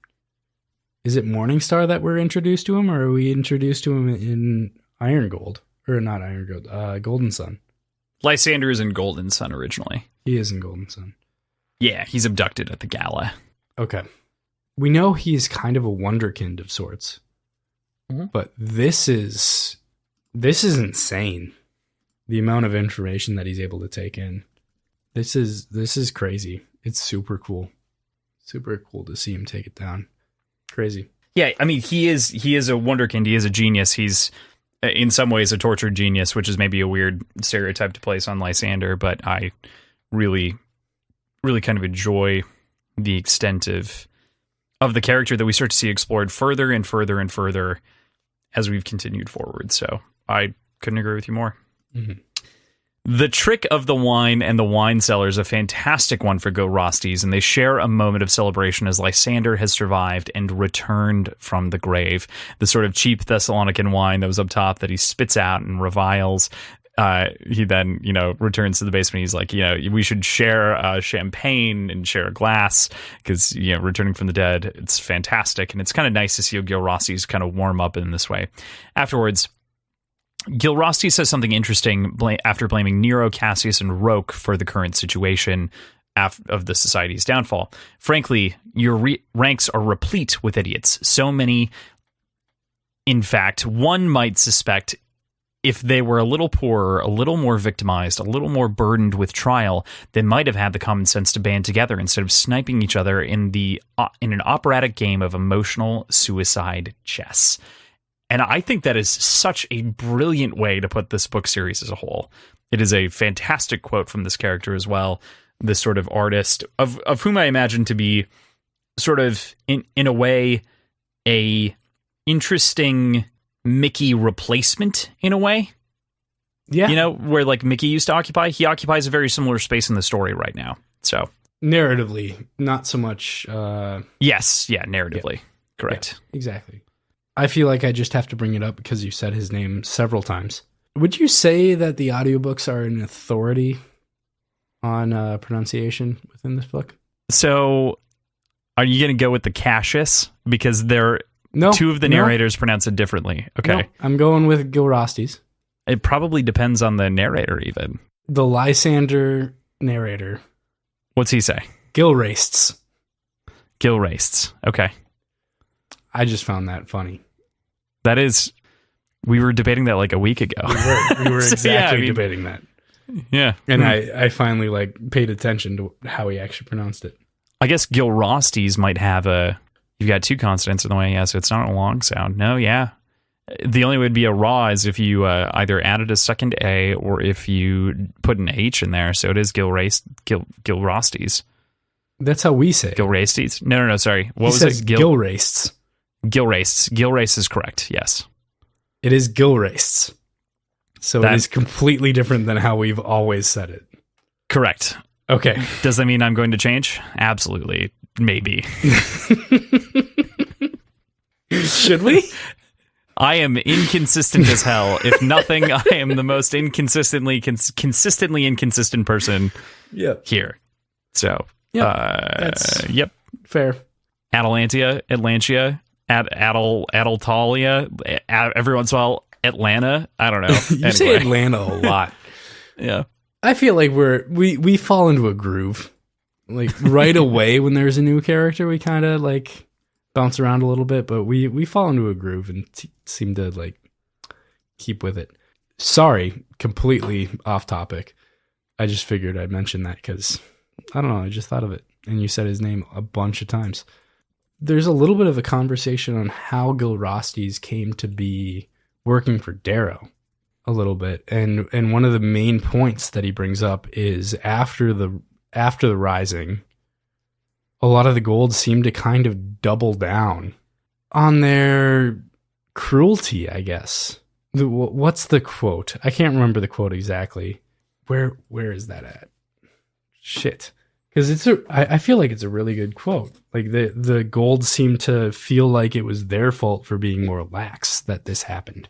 Is it Morningstar that we're introduced to him, or are we introduced to him in Iron Gold? Or not Iron Gold, Golden Sun. Lysander is in Golden Sun originally. He is in Golden Sun. Yeah, he's abducted at the gala. Okay. We know he's kind of a wonderkind of sorts. Mm-hmm. But this is insane. The amount of information that he's able to take in. This is crazy. It's super cool. Super cool to see him take it down. Crazy. Yeah, I mean, he is a wonderkind. He is a genius. He's in some ways a tortured genius, which is maybe a weird stereotype to place on Lysander, but I really, really kind of enjoy the extent of the character that we start to see explored further and further and further as we've continued forward. So I couldn't agree with you more. Mm-hmm. The trick of the wine and the wine cellar is a fantastic one for Gilrastes, and they share a moment of celebration as Lysander has survived and returned from the grave. The sort of cheap Thessalonican wine that was up top that he spits out and reviles. He then, returns to the basement. He's like, we should share champagne and share a glass because, returning from the dead, it's fantastic. And it's kind of nice to see Gilrastes kind of warm up in this way. Afterwards, Gilrastes says something interesting after blaming Nero, Cassius, and Roque for the current situation of the society's downfall. Frankly, your ranks are replete with idiots. So many, in fact, one might suspect if they were a little poorer, a little more victimized, a little more burdened with trial, they might have had the common sense to band together instead of sniping each other in an operatic game of emotional suicide chess. And I think that is such a brilliant way to put this book series as a whole. It is a fantastic quote from this character as well, this sort of artist of whom I imagine to be sort of, in a way, a interesting Mickey replacement in a way. Yeah. Where like Mickey used to occupy, he occupies a very similar space in the story right now. So narratively, not so much. Yes. Yeah. Narratively. Yeah. Correct. Yeah, exactly. I feel like I just have to bring it up because you said his name several times. Would you say that the audiobooks are an authority on pronunciation within this book? So are you going to go with the Cassius? Because two of the narrators pronounce it differently. Okay. No, I'm going with Gilrastes. It probably depends on the narrator even. The Lysander narrator. What's he say? Gilrastes. Gilrastes. Okay. I just found that funny. That is, we were debating that like a week ago. We were exactly debating that. Yeah. And I finally paid attention to how he actually pronounced it. I guess Gilrastes might have you've got two consonants in the way, yeah, so it's not a long sound. No, yeah. The only way it'd be a raw is if you either added a second A or if you put an H in there, so it is Gilrastes. That's how we say it. Gilrastes? No, sorry. What was it? Gilrastes. Gilrastes. Gilrastes is correct, yes. It is Gilrastes. So it is completely different than how we've always said it. Correct. Okay. Does that mean I'm going to change? Absolutely. Maybe. Should we? I am inconsistent as hell. If nothing, I am the most consistently inconsistent person here. So, that's fair. Atlantia, Adaltalia, every once in a while, Atlanta. I don't know. You say Atlanta a lot. Yeah. I feel like we fall into a groove. Like right away when there's a new character, we kind of bounce around a little bit, but we fall into a groove and seem to keep with it. Sorry, completely off topic. I just figured I'd mention that because I don't know. I just thought of it, and you said his name a bunch of times. There's a little bit of a conversation on how Gilrastes came to be working for Darrow a little bit. And one of the main points that he brings up is after the Rising, a lot of the gold seemed to kind of double down on their cruelty, I guess. What's the quote? I can't remember the quote exactly. Where is that at? Shit. Because I feel like it's a really good quote. Like the gold seemed to feel like it was their fault for being more lax that this happened.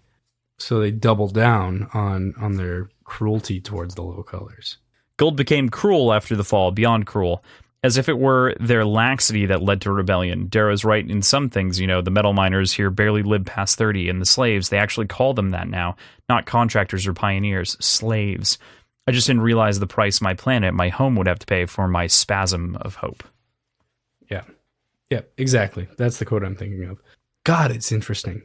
So they doubled down on their cruelty towards the low colors. Gold became cruel after the fall, beyond cruel, as if it were their laxity that led to rebellion. Darrow's right in some things, the metal miners here barely live past 30, and the slaves, they actually call them that now, not contractors or pioneers, slaves. I just didn't realize the price my planet, my home would have to pay for my spasm of hope. Yeah, exactly. That's the quote I'm thinking of. God, it's interesting.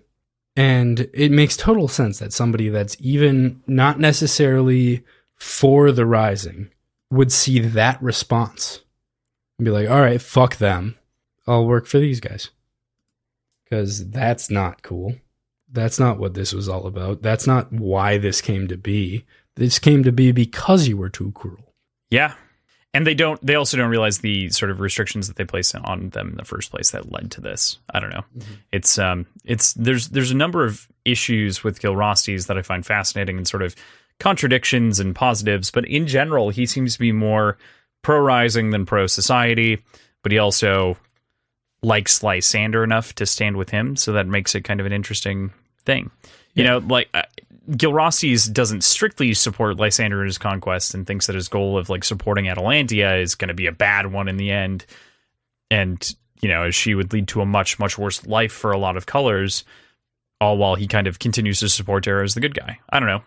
And it makes total sense that somebody that's even not necessarily for the Rising would see that response and be like, all right, fuck them. I'll work for these guys. Because that's not cool. That's not what this was all about. That's not why this came to be. This came to be because you were too cruel. Yeah. And they also don't realize the sort of restrictions that they place on them in the first place that led to this. I don't know. There's a number of issues with Gilrastes that I find fascinating and sort of contradictions and positives, but in general, he seems to be more pro-rising than pro-society, but he also likes Lysander enough to stand with him, so that makes it kind of an interesting thing. You know, like Gilrastes doesn't strictly support Lysander in his conquest and thinks that his goal of like supporting Atalantia is going to be a bad one in the end, and you know, she would lead to a much, much worse life for a lot of colors, all while he kind of continues to support Darrow as the good guy. I don't know.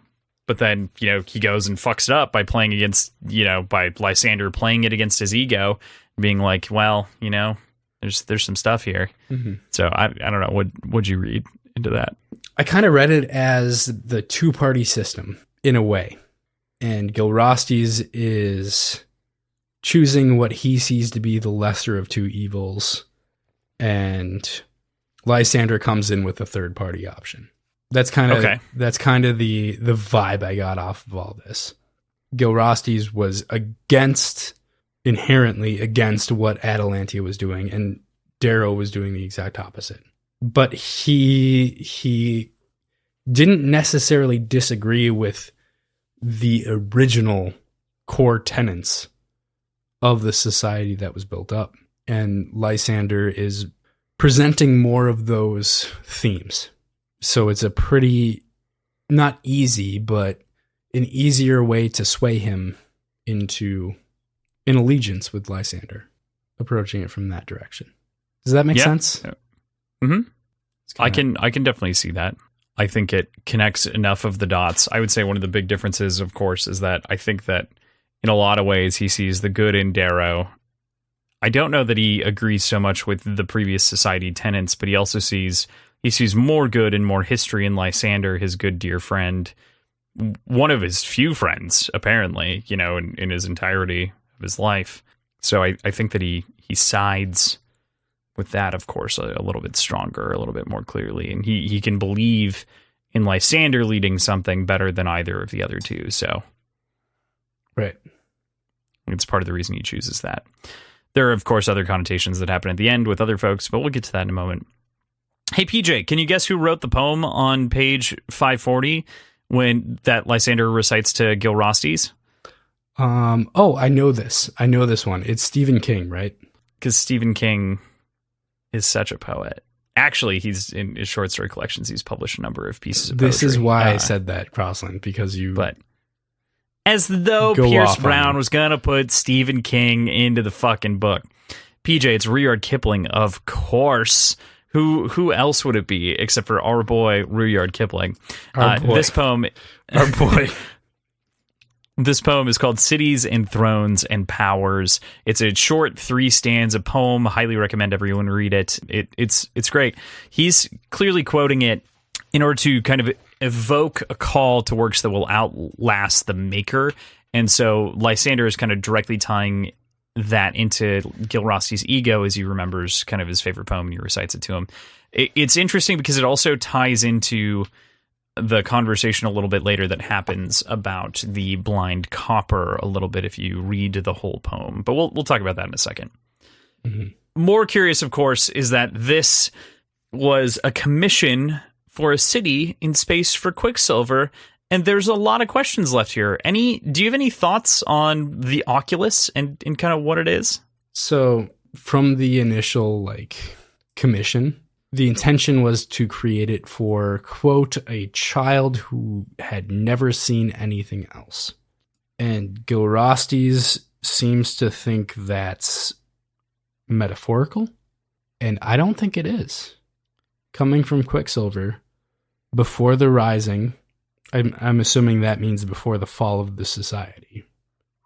But then, you know, he goes and fucks it up by playing against, you know, by Lysander playing it against his ego, being like, well, you know, there's some stuff here. Mm-hmm. So I don't know. What'd you read into that? I kind of read it as the two-party system in a way. And Gilrastes is choosing what he sees to be the lesser of two evils. And Lysander comes in with a third-party option. That's kind of the vibe I got off of all this. Gilrastes was inherently against what Atalantia was doing, and Darrow was doing the exact opposite. But he didn't necessarily disagree with the original core tenets of the society that was built up. And Lysander is presenting more of those themes. So it's a pretty, not easy, but an easier way to sway him into an allegiance with Lysander, approaching it from that direction. Does that make sense? Mm-hmm. I can definitely see that. I think it connects enough of the dots. I would say one of the big differences, of course, is that I think that in a lot of ways he sees the good in Darrow. I don't know that he agrees so much with the previous society tenets, but he also sees more good and more history in Lysander, his good dear friend, one of his few friends, apparently, you know, in his entirety of his life. So I think that he sides with that, of course, a little bit stronger, a little bit more clearly. And he can believe in Lysander leading something better than either of the other two. So right. It's part of the reason he chooses that. There are, of course, other connotations that happen at the end with other folks, but we'll get to that in a moment. Hey, PJ, can you guess who wrote the poem on page 540 when that Lysander recites to Gilrastes? I know this. I know this one. It's Stephen King, right? Because Stephen King is such a poet. Actually, he's in his short story collections. He's published a number of pieces of poetry. This is why I said that, Crossland, because you... But as though Pierce Brown was going to put Stephen King into the fucking book. PJ, it's Rudyard Kipling, of course. Who else would it be except for our boy Rudyard Kipling? This poem, our boy. This poem is called "Cities and Thrones and Powers." It's a short 3-stanza poem. Highly recommend everyone read it. It's great. He's clearly quoting it in order to kind of evoke a call to works that will outlast the maker, and so Lysander is kind of directly tying that into Gilrastes' ego as he remembers kind of his favorite poem and he recites it to him. It's interesting because it also ties into the conversation a little bit later that happens about the blind copper a little bit if you read the whole poem. But we'll talk about that in a second. Mm-hmm. More curious, of course, is that this was a commission for a city in space for Quicksilver. And there's a lot of questions left here. Do you have any thoughts on the Oculus and kind of what it is? So from the initial commission, the intention was to create it for, quote, a child who had never seen anything else. And Gilrastes seems to think that's metaphorical. And I don't think it is. Coming from Quicksilver, before the Rising... I'm assuming that means before the fall of the society,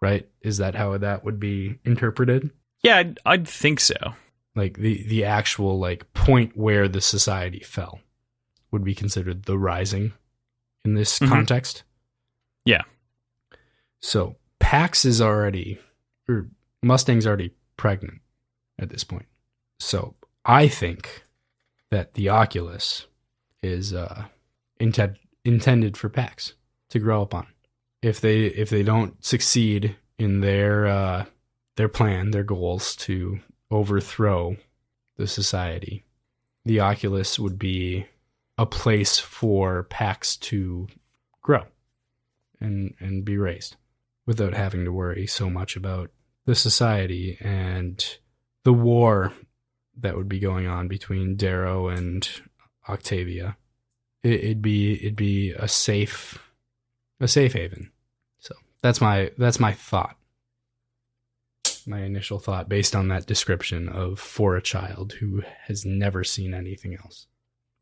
right? Is that how that would be interpreted? Yeah, I'd think so. Like the actual point where the society fell would be considered the Rising in this context. Yeah. So Mustang's already pregnant at this point. So I think that the Oculus is intended for packs to grow up on. If they don't succeed in their plan, their goals to overthrow the society, the Oculus would be a place for packs to grow and be raised without having to worry so much about the society and the war that would be going on between Darrow and Octavia. It'd be a safe haven. So that's my thought. My initial thought based on that description of for a child who has never seen anything else.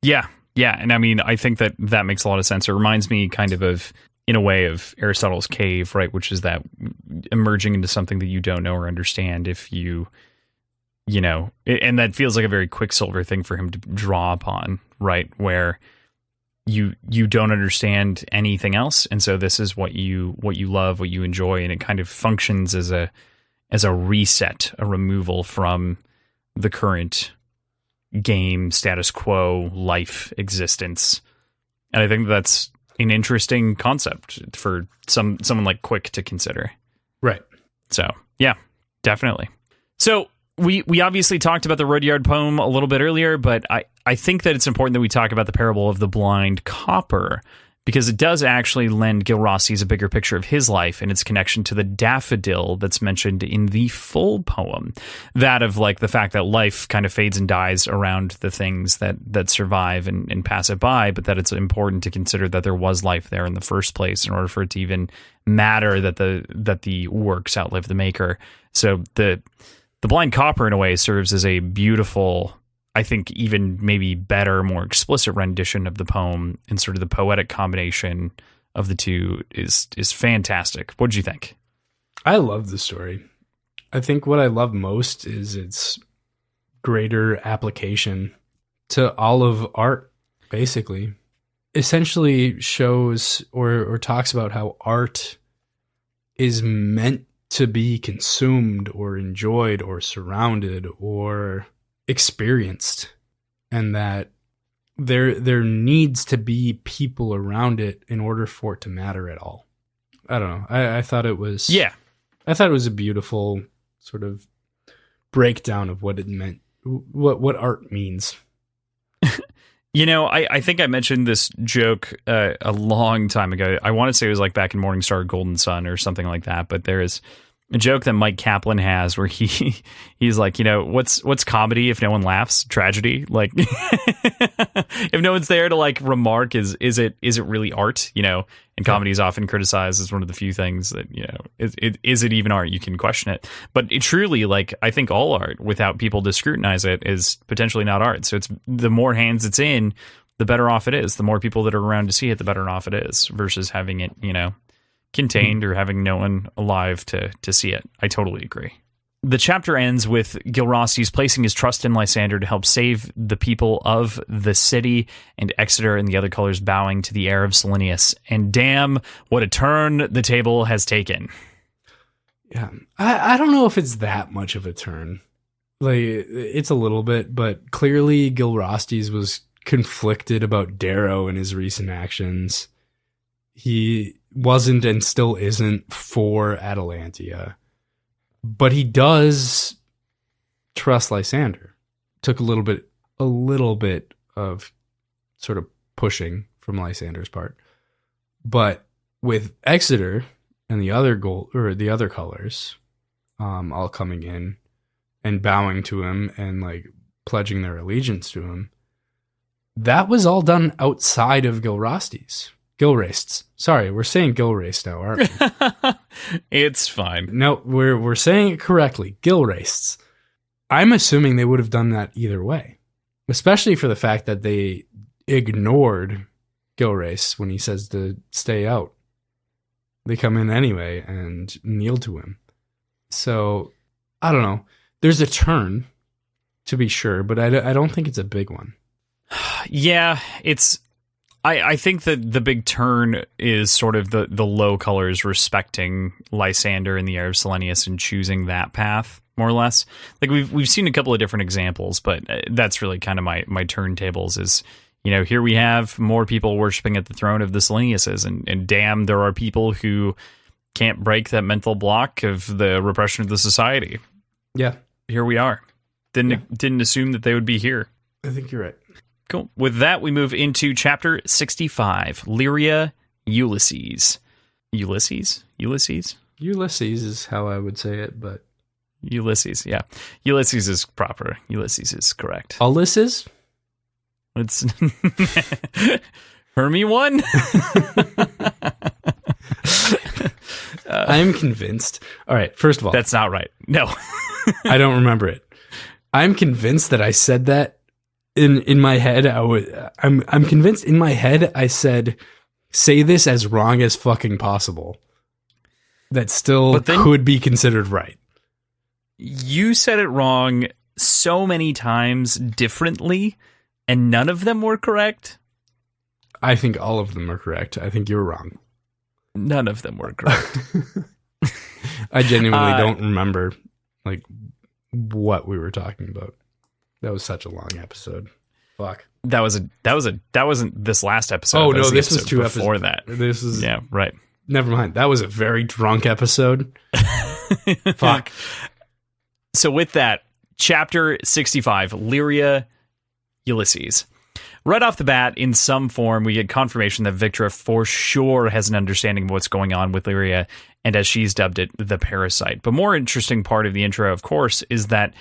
Yeah. And I mean, I think that makes a lot of sense. It reminds me kind of, in a way, of Aristotle's cave, right? Which is that emerging into something that you don't know or understand if you know, and that feels like a very Quicksilver thing for him to draw upon, right? Where you don't understand anything else. And so this is what you love, what you enjoy. And it kind of functions as a reset, a removal from the current game status quo life existence. And I think that's an interesting concept for someone like Quick to consider. Right. So yeah, definitely. So we obviously talked about the Rudyard poem a little bit earlier, but I think that it's important that we talk about the parable of the blind copper, because it does actually lend Gilrastes a bigger picture of his life and its connection to the daffodil that's mentioned in the full poem. That of like the fact that life kind of fades and dies around the things that survive and pass it by, but that it's important to consider that there was life there in the first place in order for it to even matter that the works outlive the maker. So the blind copper in a way serves as a beautiful, I think even maybe better, more explicit rendition of the poem, and sort of the poetic combination of the two is fantastic. What did you think? I love the story. I think what I love most is its greater application to all of art, basically. Essentially shows or talks about how art is meant to be consumed or enjoyed or surrounded or experienced, and that there needs to be people around it in order for it to matter at all. I don't know. I thought it was I thought it was a beautiful sort of breakdown of what it meant, what art means. You know, I think I mentioned this joke a long time ago. I want to say it was like back in Morningstar Golden Sun or something like that, but there is a joke that Mike Kaplan has where he's like, you know, what's comedy if no one laughs? Tragedy. Like if no one's there to like remark, is it really art? You know, and comedy is often criticized as one of the few things that, you know, is it even art? You can question it. But it truly, like, I think all art without people to scrutinize it is potentially not art. So it's the more hands it's in, the better off it is. The more people that are around to see it, the better off it is, versus having it, you know, contained or having no one alive to see it. I totally agree. The chapter ends with Gilrastes placing his trust in Lysander to help save the people of the city, and Exeter and the other colors bowing to the heir of Cellinius. And damn, what a turn the table has taken. Yeah, I don't know if it's that much of a turn. Like, it's a little bit, but clearly Gilrastes was conflicted about Darrow and his recent actions. He wasn't and still isn't for Atalantia, but he does trust Lysander. Took a little bit of sort of pushing from Lysander's part, but with Exeter and the other colors, all coming in and bowing to him and like pledging their allegiance to him, that was all done outside of Gilrastes. Sorry, we're saying Gilrastes now, aren't we? It's fine. No, we're saying it correctly. Gilrastes. I'm assuming they would have done that either way, especially for the fact that they ignored Gilrastes when he says to stay out. They come in anyway and kneel to him. So, I don't know. There's a turn, to be sure, but I don't think it's a big one. Yeah, it's... I think that the big turn is sort of the low colors respecting Lysander and the heir of Cellinius and choosing that path, more or less. Like we've seen a couple of different examples, but that's really kind of my turntables here we have more people worshiping at the throne of the Seleniuses, and damn, there are people who can't break that mental block of the repression of the society. Yeah. Here we are. Didn't assume that they would be here. I think you're right. Cool. With that, we move into chapter 65, Lyria, Ulysses. Ulysses is how I would say it, but... Ulysses, yeah. Ulysses is proper. Ulysses is correct. Ulysses? It's... Hermie one? I'm convinced. All right, first of all... That's not right. No. I don't remember it. I'm convinced that I said that in my head. I'm convinced in my head I said, say this as wrong as fucking possible. That still could be considered right. You said it wrong so many times differently, and none of them were correct. I think all of them are correct. I think you're wrong. None of them were correct. I genuinely don't remember what we were talking about. That was such a long episode. Fuck. That wasn't this last episode. Oh no, this was 2 episodes before that. This is right. Never mind. That was a very drunk episode. Fuck. So with that, chapter 65, Lyria, Ulysses. Right off the bat, in some form, we get confirmation that Victra for sure has an understanding of what's going on with Lyria, and as she's dubbed it, the parasite. But more interesting part of the intro, of course, is that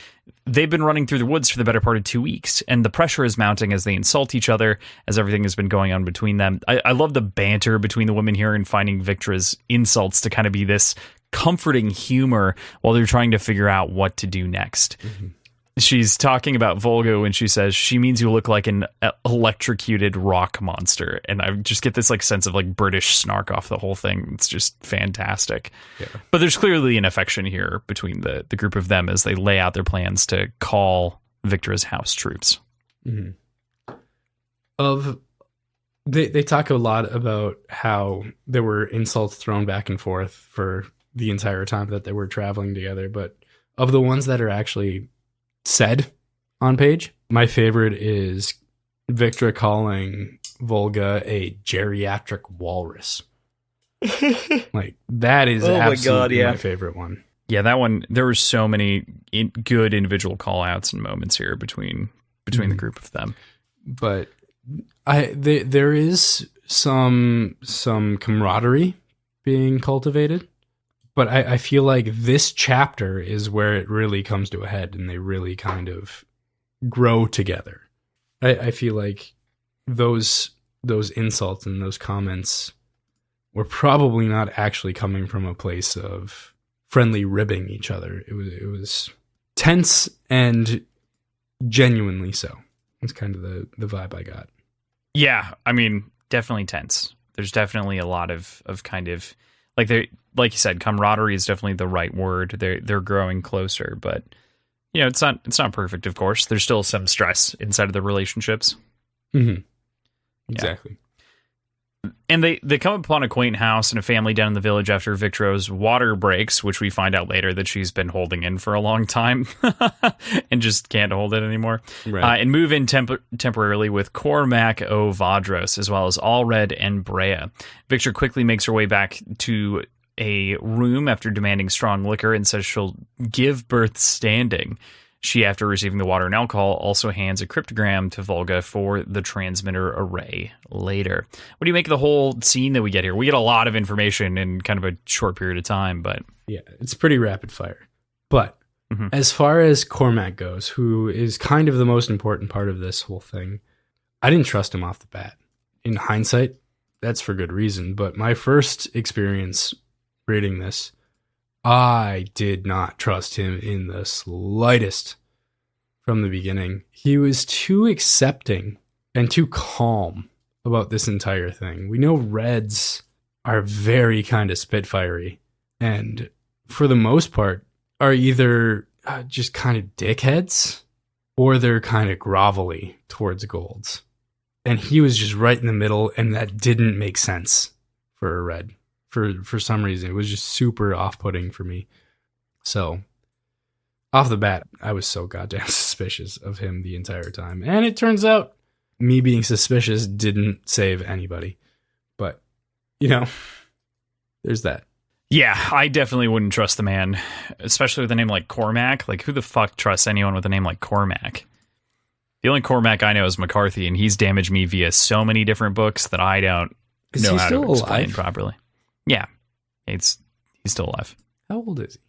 they've been running through the woods for the better part of 2 weeks, and the pressure is mounting as they insult each other, as everything has been going on between them. I love the banter between the women here and finding Victra's insults to kind of be this comforting humor while they're trying to figure out what to do next. Mm-hmm. She's talking about Volga when she says she means you look like an electrocuted rock monster, and I just get this sense of British snark off the whole thing. It's just fantastic. Yeah. But there's clearly an affection here between the group of them as they lay out their plans to call Victra's house troops. Mm-hmm. They talk a lot about how there were insults thrown back and forth for the entire time that they were traveling together, but of the ones that are actually said on page, my favorite is Victra calling Volga a geriatric walrus. That is absolutely my favorite one. Yeah, that one, there were so many good individual call outs and moments here between the group of them. But there is some camaraderie being cultivated. But I feel like this chapter is where it really comes to a head and they really kind of grow together. I feel like those insults and those comments were probably not actually coming from a place of friendly ribbing each other. It was tense and genuinely so. That's kind of the vibe I got. Yeah, I mean, definitely tense. There's definitely a lot of kind of like you said, camaraderie is definitely the right word. They're growing closer, but it's not perfect, of course. There's still some stress inside of the relationships. Mm-hmm. Exactly. Yeah. And they come upon a quaint house and a family down in the village after Victra's water breaks, which we find out later that she's been holding in for a long time and just can't hold it anymore. Right. And move in temporarily with Cormac O. Vadros, as well as Allred and Brea. Victra quickly makes her way back to a room after demanding strong liquor and says she'll give birth standing. She, after receiving the water and alcohol, also hands a cryptogram to Volga for the transmitter array later. What do you make of the whole scene that we get here? We get a lot of information in kind of a short period of time, but... Yeah, it's pretty rapid fire. But as far as Cormac goes, who is kind of the most important part of this whole thing, I didn't trust him off the bat. In hindsight, that's for good reason, but my first experience reading this, I did not trust him in the slightest from the beginning. He was too accepting and too calm about this entire thing. We know Reds are very kind of spitfirey and for the most part are either just kind of dickheads or they're kind of grovelly towards Golds. And he was just right in the middle, and that didn't make sense for a Red. For some reason, it was just super off-putting for me. So, off the bat, I was so goddamn suspicious of him the entire time. And it turns out me being suspicious didn't save anybody. But, there's that. Yeah, I definitely wouldn't trust the man, especially with a name like Cormac. Like, who the fuck trusts anyone with a name like Cormac? The only Cormac I know is McCarthy, and he's damaged me via so many different books that I don't know how to explain properly. Yeah, he's still alive. How old is he?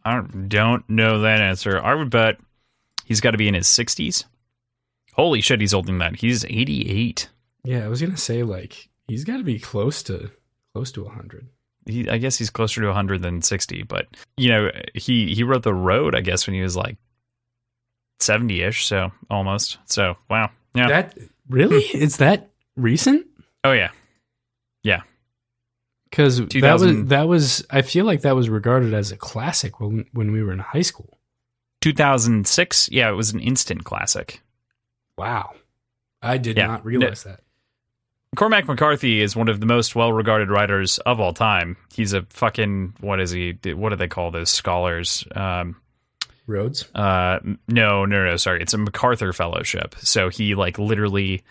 I don't know that answer. I would bet he's got to be in his 60s. Holy shit, he's older than that. He's 88. Yeah, I was gonna say he's got to be close to 100. I guess he's closer to 100 than 60, but he wrote The Road, I guess, when he was 70-ish, so almost. So wow, yeah. That really is that recent? Oh yeah, yeah. Because that was I feel like that was regarded as a classic when we were in high school. 2006, yeah, it was an instant classic. Wow, I did not realize that. Cormac McCarthy is one of the most well-regarded writers of all time. He's a fucking, what is he? What do they call those scholars? Rhodes? No, sorry. It's a MacArthur Fellowship. So he literally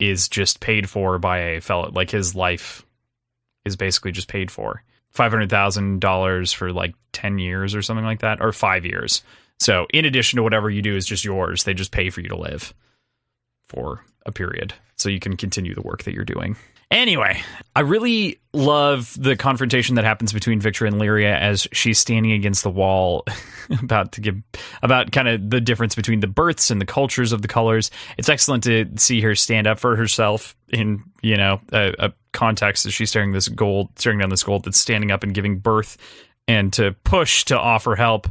is just paid for by a fellow. His life is basically just paid for. $500,000 for 10 years or something like that, or 5 years. So in addition to whatever you do is just yours, they just pay for you to live for a period, so you can continue the work that you're doing. Anyway, I really love the confrontation that happens between Victra and Lyria as she's standing against the wall about kind of the difference between the births and the cultures of the colors. It's excellent to see her stand up for herself in, a context as she's staring down this gold that's standing up and giving birth, and to push to offer help.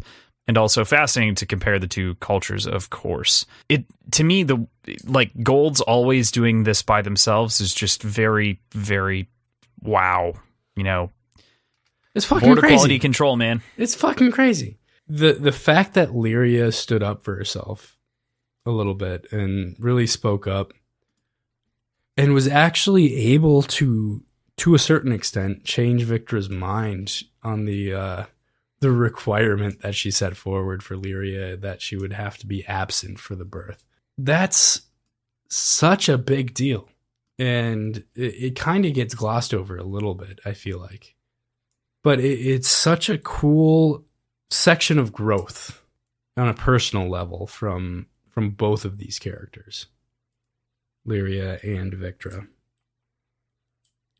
And also fascinating to compare the two cultures, of course. To me, Gold's always doing this by themselves is just very, very wow. It's fucking border crazy. Quality control, man. It's fucking crazy. The fact that Lyria stood up for herself a little bit and really spoke up and was actually able to a certain extent, change Victra's mind on the requirement that she set forward for Lyria, that she would have to be absent for the birth. That's such a big deal. And it kind of gets glossed over a little bit, I feel like. But it's such a cool section of growth on a personal level from both of these characters, Lyria and Victra.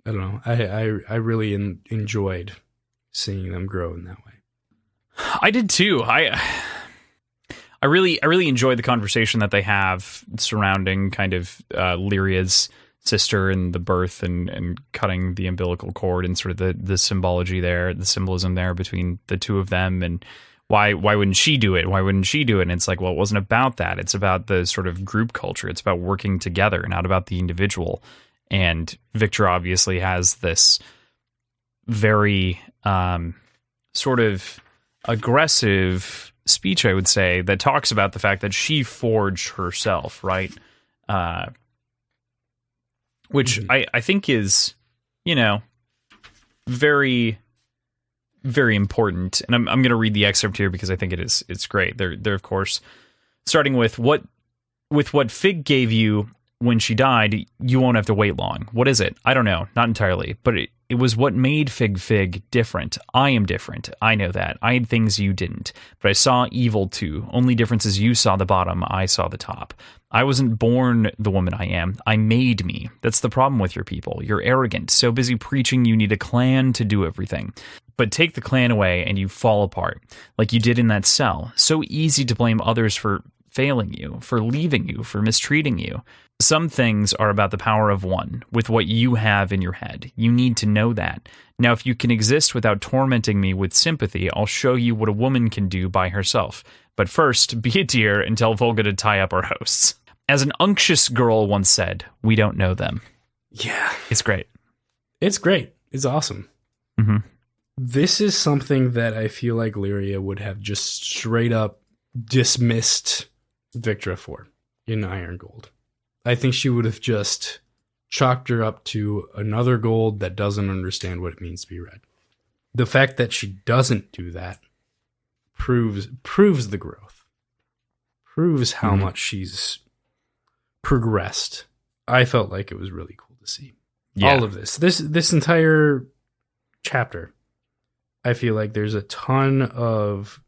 I don't know. I really enjoyed seeing them grow in that way. I did too. I really enjoyed the conversation that they have surrounding kind of Lyria's sister and the birth and cutting the umbilical cord and sort of the symbology there, the symbolism there between the two of them, and why wouldn't she do it? Why wouldn't she do it? And it's well, it wasn't about that. It's about the sort of group culture. It's about working together, not about the individual. And Victor obviously has this very sort of aggressive speech, I would say, that talks about the fact that she forged herself, right? Which I think is, very, very important. And I'm going to read the excerpt here because I think it's great. They're of course starting with what Fig gave you when she died. You won't have to wait long. What is it? I don't know. Not entirely, but it was what made Fig different. I am different. I know that. I had things you didn't, but I saw evil too. Only difference is you saw the bottom, I saw the top. I wasn't born the woman I am. I made me. That's the problem with your people. You're arrogant, so busy preaching you need a clan to do everything. But take the clan away and you fall apart, like you did in that cell. So easy to blame others for failing you, for leaving you, for mistreating you. Some things are about the power of one, with what you have in your head. You need to know that. Now, if you can exist without tormenting me with sympathy, I'll show you what a woman can do by herself. But first, be a dear and tell Volga to tie up our hosts. As an unctuous girl once said, we don't know them. Yeah. It's great. It's great. It's awesome. Mm-hmm. This is something that I feel like Lyria would have just straight up dismissed Victra for in Iron Gold. I think she would have just chalked her up to another gold that doesn't understand what it means to be red. The fact that she doesn't do that proves the growth. Proves how much she's progressed, I felt like it was really cool to see. Yeah. All of this entire chapter, I feel like there's a ton of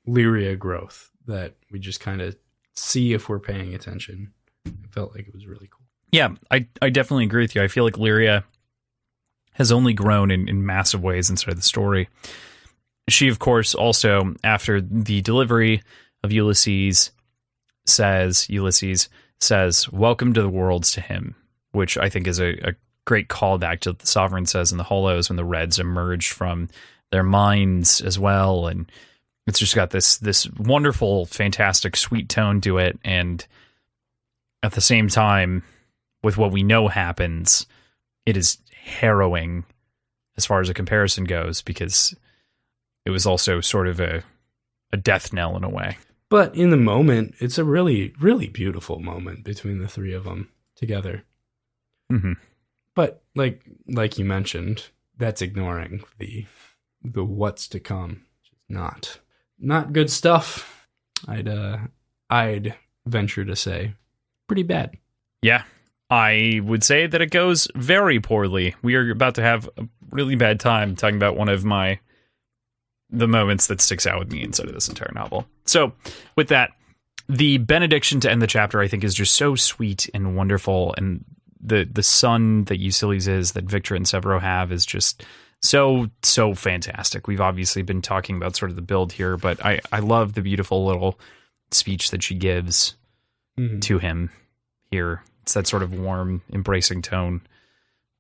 Lyria growth that we just kind of see if we're paying attention. It felt like it was really cool. Yeah, I definitely agree with you. I feel like Lyria has only grown in massive ways inside the story. She, of course, also, after the delivery of Ulysses says, welcome to the worlds to him, which I think is a great callback to what the Sovereign says in the Hollows when the Reds emerged from their minds as well. And it's just got this wonderful, fantastic, sweet tone to it. And at the same time, with what we know happens, it is harrowing as far as a comparison goes, because it was also sort of a death knell in a way. But in the moment, it's a really, really beautiful moment between the three of them together. Mm-hmm. But like you mentioned, that's ignoring the what's to come. Not good stuff. I'd venture to say pretty bad. Yeah, I would say that it goes very poorly. We are about to have a really bad time talking about one of the moments that sticks out with me inside of this entire novel. So with that, the benediction to end the chapter, I think, is just so sweet and wonderful. And the son that Ulysses is, that Victra and Severo have, is just so fantastic. We've obviously been talking about sort of the build here, but I love the beautiful little speech that she gives to him here. It's that sort of warm, embracing tone,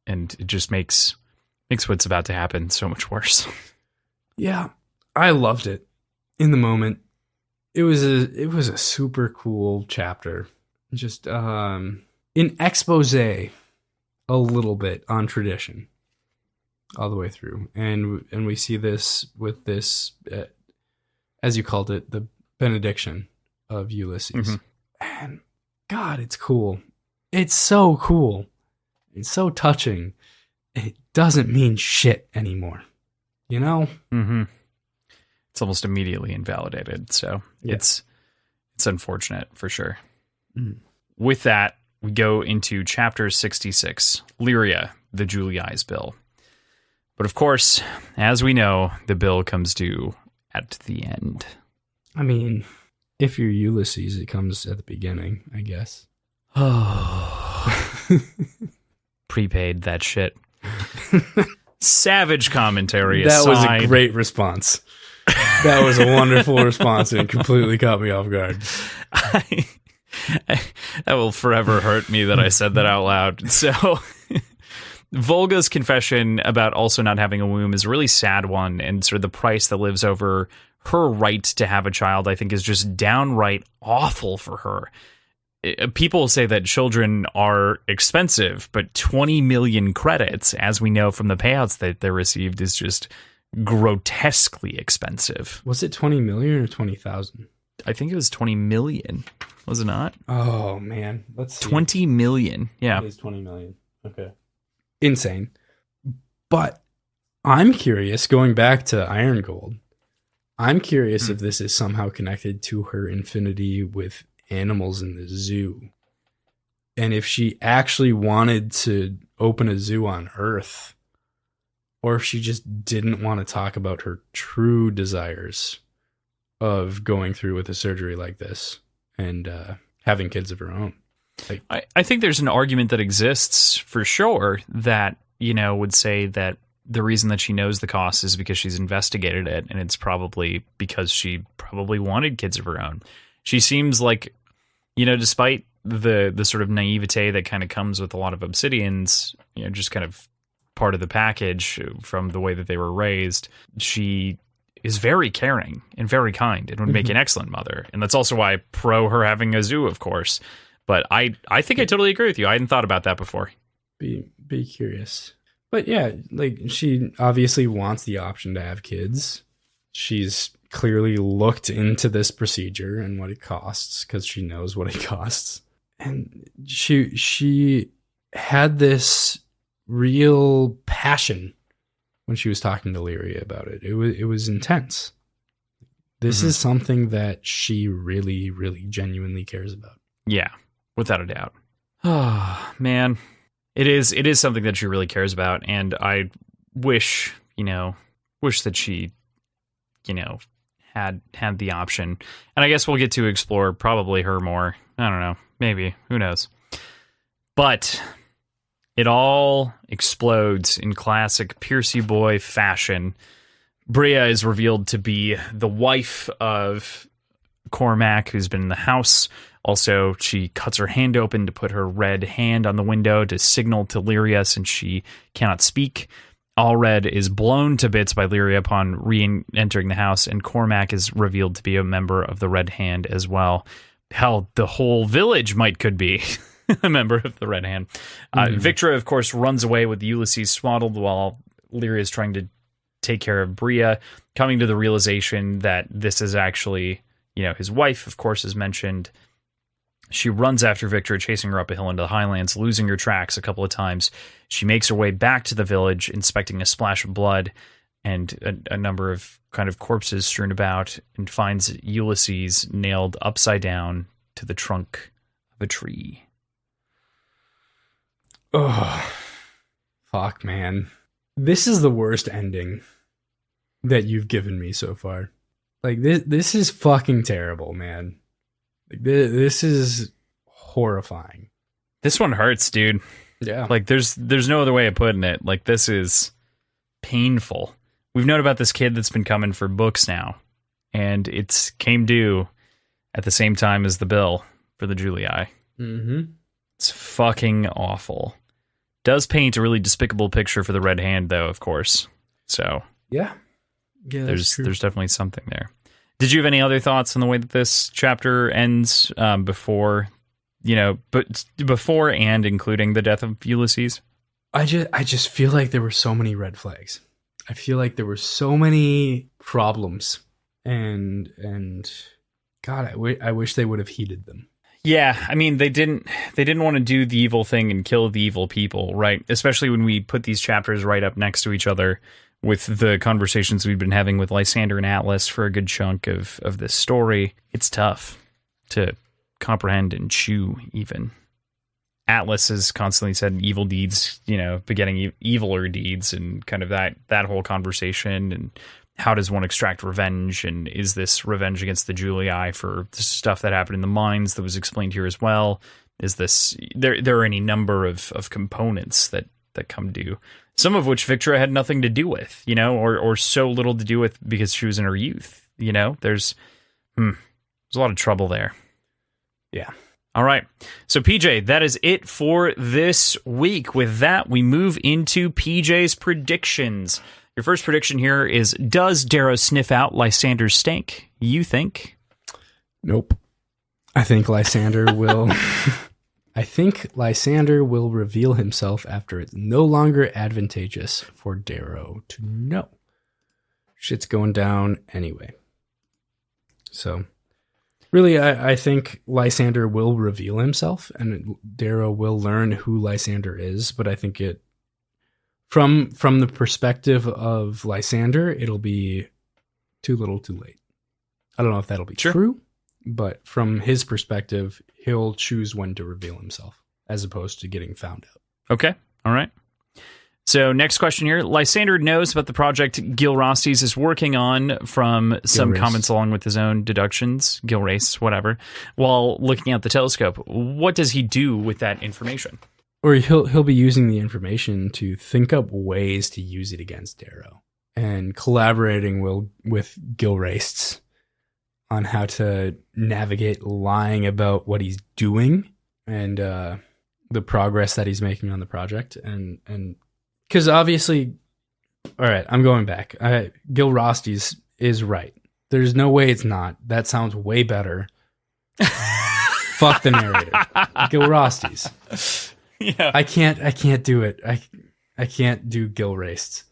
and it just makes what's about to happen so much worse. Yeah, I loved it in the moment. It was a super cool chapter. Just an expose a little bit on tradition all the way through, and we see this with this, as you called it, the benediction of Ulysses. And God, it's cool. It's so cool. It's so touching. It doesn't mean shit anymore. You know? Mm-hmm. It's almost immediately invalidated. So it's unfortunate for sure. With that, we go into chapter 66, Lyria, the Julii bill. But of course, as we know, the bill comes due at the end. I mean, if you're Ulysses, it comes at the beginning, I guess. Prepaid that shit. Savage commentary That aside. was a great response. That was a wonderful response, and it completely caught me off guard. That will forever hurt me that I said that out loud. So Volga's confession about also not having a womb is a really sad one, and sort of the price that lives over her right to have a child, I think, is just downright awful for her. People say that children are expensive, but 20 million credits, as we know from the payouts that they received, is just grotesquely expensive. Was it 20 million or 20,000? I think it was 20 million. Was it not? Oh, man. Let's see. 20 million. Yeah. It is 20 million. Okay. Insane. But I'm curious, going back to Iron Gold, I'm curious if this is somehow connected to her infinity with animals in the zoo. And if she actually wanted to open a zoo on Earth, or if she just didn't want to talk about her true desires of going through with a surgery like this and having kids of her own. I think there's an argument that exists for sure that, would say that the reason that she knows the cost is because she's investigated it, and it's probably because she probably wanted kids of her own. She seems like, despite the sort of naivete that kind of comes with a lot of Obsidians, just kind of part of the package from the way that they were raised, she is very caring and very kind and would make an excellent mother. And that's also why I pro her having a zoo, of course. But I think I totally agree with you. I hadn't thought about that before. Be curious. But yeah, she obviously wants the option to have kids. She's clearly looked into this procedure and what it costs, because she knows what it costs. And she had this real passion when she was talking to Lyria about it. It was intense. This is something that she really, really genuinely cares about. Yeah. Without a doubt. Oh, man. It is something that she really cares about, and I wish that she, had the option. And I guess we'll get to explore probably her more. I don't know. Maybe. Who knows? But it all explodes in classic Piercy Boy fashion. Bria is revealed to be the wife of Cormac, who's been in the house. Also, she cuts her hand open to put her red hand on the window to signal to Lyria since she cannot speak. Allred is blown to bits by Lyria upon re-entering the house, and Cormac is revealed to be a member of the Red Hand as well. Hell, the whole village could be a member of the Red Hand. Victra, of course, runs away with Ulysses swaddled while Lyria is trying to take care of Bria, coming to the realization that this is actually, his wife, of course, is mentioned. She runs after Victra, chasing her up a hill into the highlands, losing her tracks a couple of times. She makes her way back to the village, inspecting a splash of blood and a number of kind of corpses strewn about, and finds Ulysses nailed upside down to the trunk of a tree. Oh, fuck, man. This is the worst ending that you've given me so far. Like, this is fucking terrible, man. Like, this is horrifying. This one hurts, dude. Yeah. Like, there's no other way of putting it. Like, this is painful. We've known about this kid that's been coming for books now, and it's came due at the same time as the bill for the Julii. Mm-hmm. It's fucking awful. Does paint a really despicable picture for the Red Hand, though, of course. So yeah, there's definitely something there. Did you have any other thoughts on the way that this chapter ends before and including the death of Ulysses? I just feel like there were so many red flags. I feel like there were so many problems, and God, I wish they would have heeded them. Yeah, I mean, they didn't want to do the evil thing and kill the evil people, right? Especially when we put these chapters right up next to each other with the conversations we've been having with Lysander and Atlas for a good chunk of this story. It's tough to comprehend and chew, even. Atlas has constantly said evil deeds, begetting eviler deeds, and kind of that whole conversation, and how does one extract revenge, and is this revenge against the Julii for the stuff that happened in the mines that was explained here as well? Is this there are any number of components that come due, some of which Victra had nothing to do with, or so little to do with because she was in her youth. There's a lot of trouble there. Yeah. All right. So, PJ, that is it for this week. With that, we move into PJ's predictions. Your first prediction here is, does Darrow sniff out Lysander's stank? You think? Nope. I think Lysander will... I think Lysander will reveal himself after it's no longer advantageous for Darrow to know. Shit's going down anyway. So... really, I think Lysander will reveal himself, and Darrow will learn who Lysander is. But I think it, from the perspective of Lysander, it'll be too little, too late. I don't know if that'll be true, but from his perspective, he'll choose when to reveal himself, as opposed to getting found out. Okay, all right. So next question here. Lysander knows about the project Gilrastes is working on from some comments along with his own deductions, Gilrastes, whatever, while looking at the telescope. What does he do with that information? Or he'll be using the information to think up ways to use it against Darrow, and collaborating with Gilrastes on how to navigate lying about what he's doing and the progress that he's making on the project, and because obviously, all right, I'm going back. Gilrastes is right. There's no way it's not. That sounds way better. Fuck the narrator. Gilrastes. Yeah. I can't do it. I can't do Gilrastes.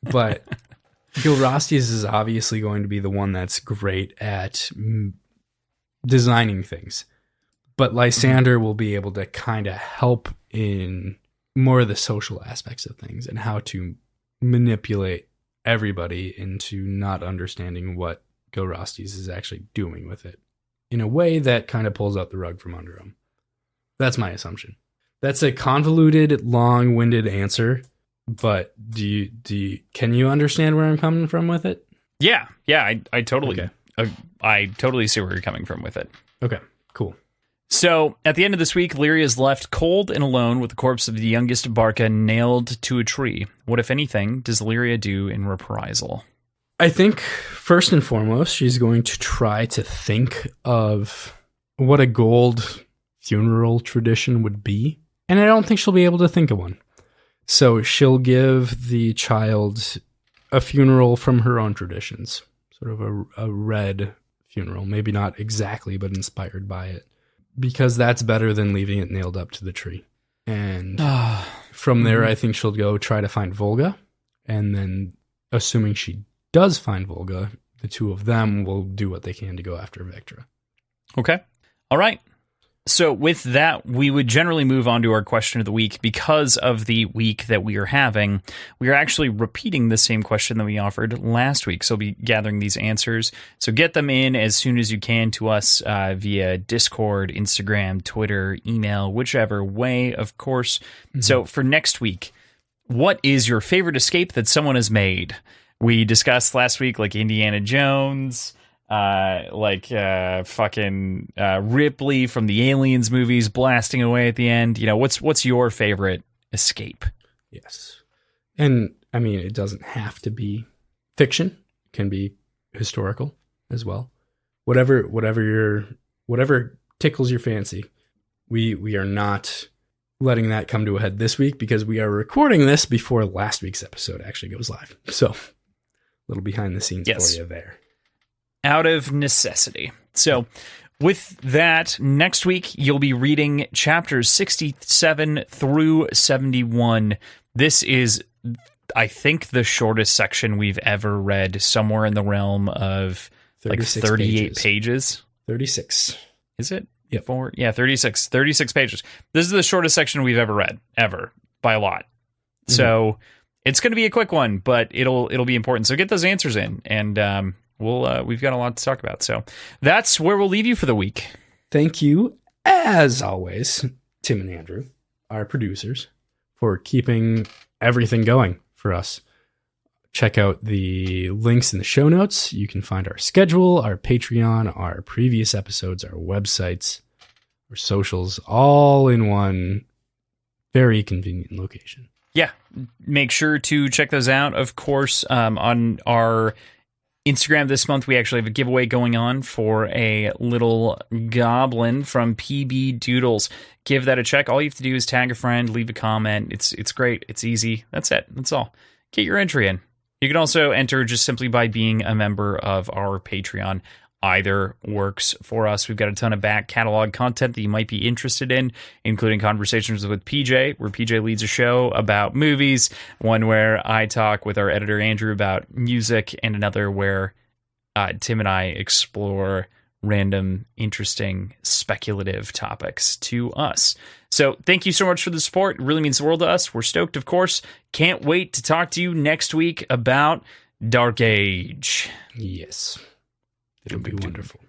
But Gilrastes is obviously going to be the one that's great at designing things. But Lysander will be able to kind of help in more of the social aspects of things and how to manipulate everybody into not understanding what Gilrastes is actually doing with it in a way that kind of pulls out the rug from under them. That's my assumption. That's a convoluted, long-winded answer, but can you understand where I'm coming from with it? Yeah, I totally, I totally see where you're coming from with it. Okay, cool. So, at the end of this week, Lyria is left cold and alone with the corpse of the youngest Barca nailed to a tree. What, if anything, does Lyria do in reprisal? I think, first and foremost, she's going to try to think of what a gold funeral tradition would be. And I don't think she'll be able to think of one. So she'll give the child a funeral from her own traditions. Sort of a red funeral. Maybe not exactly, but inspired by it. Because that's better than leaving it nailed up to the tree. And from there, I think she'll go try to find Volga. And then, assuming she does find Volga, the two of them will do what they can to go after Victra. Okay. All right. So with that, we would generally move on to our question of the week. Because of the week that we are having, we are actually repeating the same question that we offered last week. So we'll be gathering these answers. So get them in as soon as you can to us via Discord, Instagram, Twitter, email, whichever way, of course. Mm-hmm. So for next week, what is your favorite escape that someone has made? We discussed last week, like Indiana Jones, fucking Ripley from the Aliens movies blasting away at the end. You know, what's your favorite escape? Yes. And I mean, it doesn't have to be fiction. It can be historical as well. Whatever tickles your fancy. We are not letting that come to a head this week because we are recording this before last week's episode actually goes live. So, a little behind the scenes for you there. Out of necessity. So, with that, next week you'll be reading chapters 67 through 71. This is, I think, the shortest section we've ever read, somewhere in the realm of like 38 pages. 36. Is it? Yep. 36 pages. This is the shortest section we've ever read, ever, by a lot. Mm-hmm. So, it's going to be a quick one, but it'll be important. So get those answers in, and we've got a lot to talk about. So that's where we'll leave you for the week. Thank you, as always, Tim and Andrew, our producers, for keeping everything going for us. Check out the links in the show notes. You can find our schedule, our Patreon, our previous episodes, our websites, our socials, all in one very convenient location. Yeah, make sure to check those out. Of course, on our Instagram this month, we actually have a giveaway going on for a little goblin from PB Doodles. Give that a check. All you have to do is tag a friend, leave a comment. It's great. It's easy. That's it. That's all. Get your entry in. You can also enter just simply by being a member of our Patreon. Either works for us. We've got a ton of back catalog content that you might be interested in, including conversations with PJ, where PJ leads a show about movies, one where I talk with our editor Andrew about music, and another where Tim and I explore random, interesting, speculative topics to us. So thank you so much for the support. It really means the world to us. We're stoked, of course. Can't wait to talk to you next week about Dark Age. Yes. It'll be wonderful.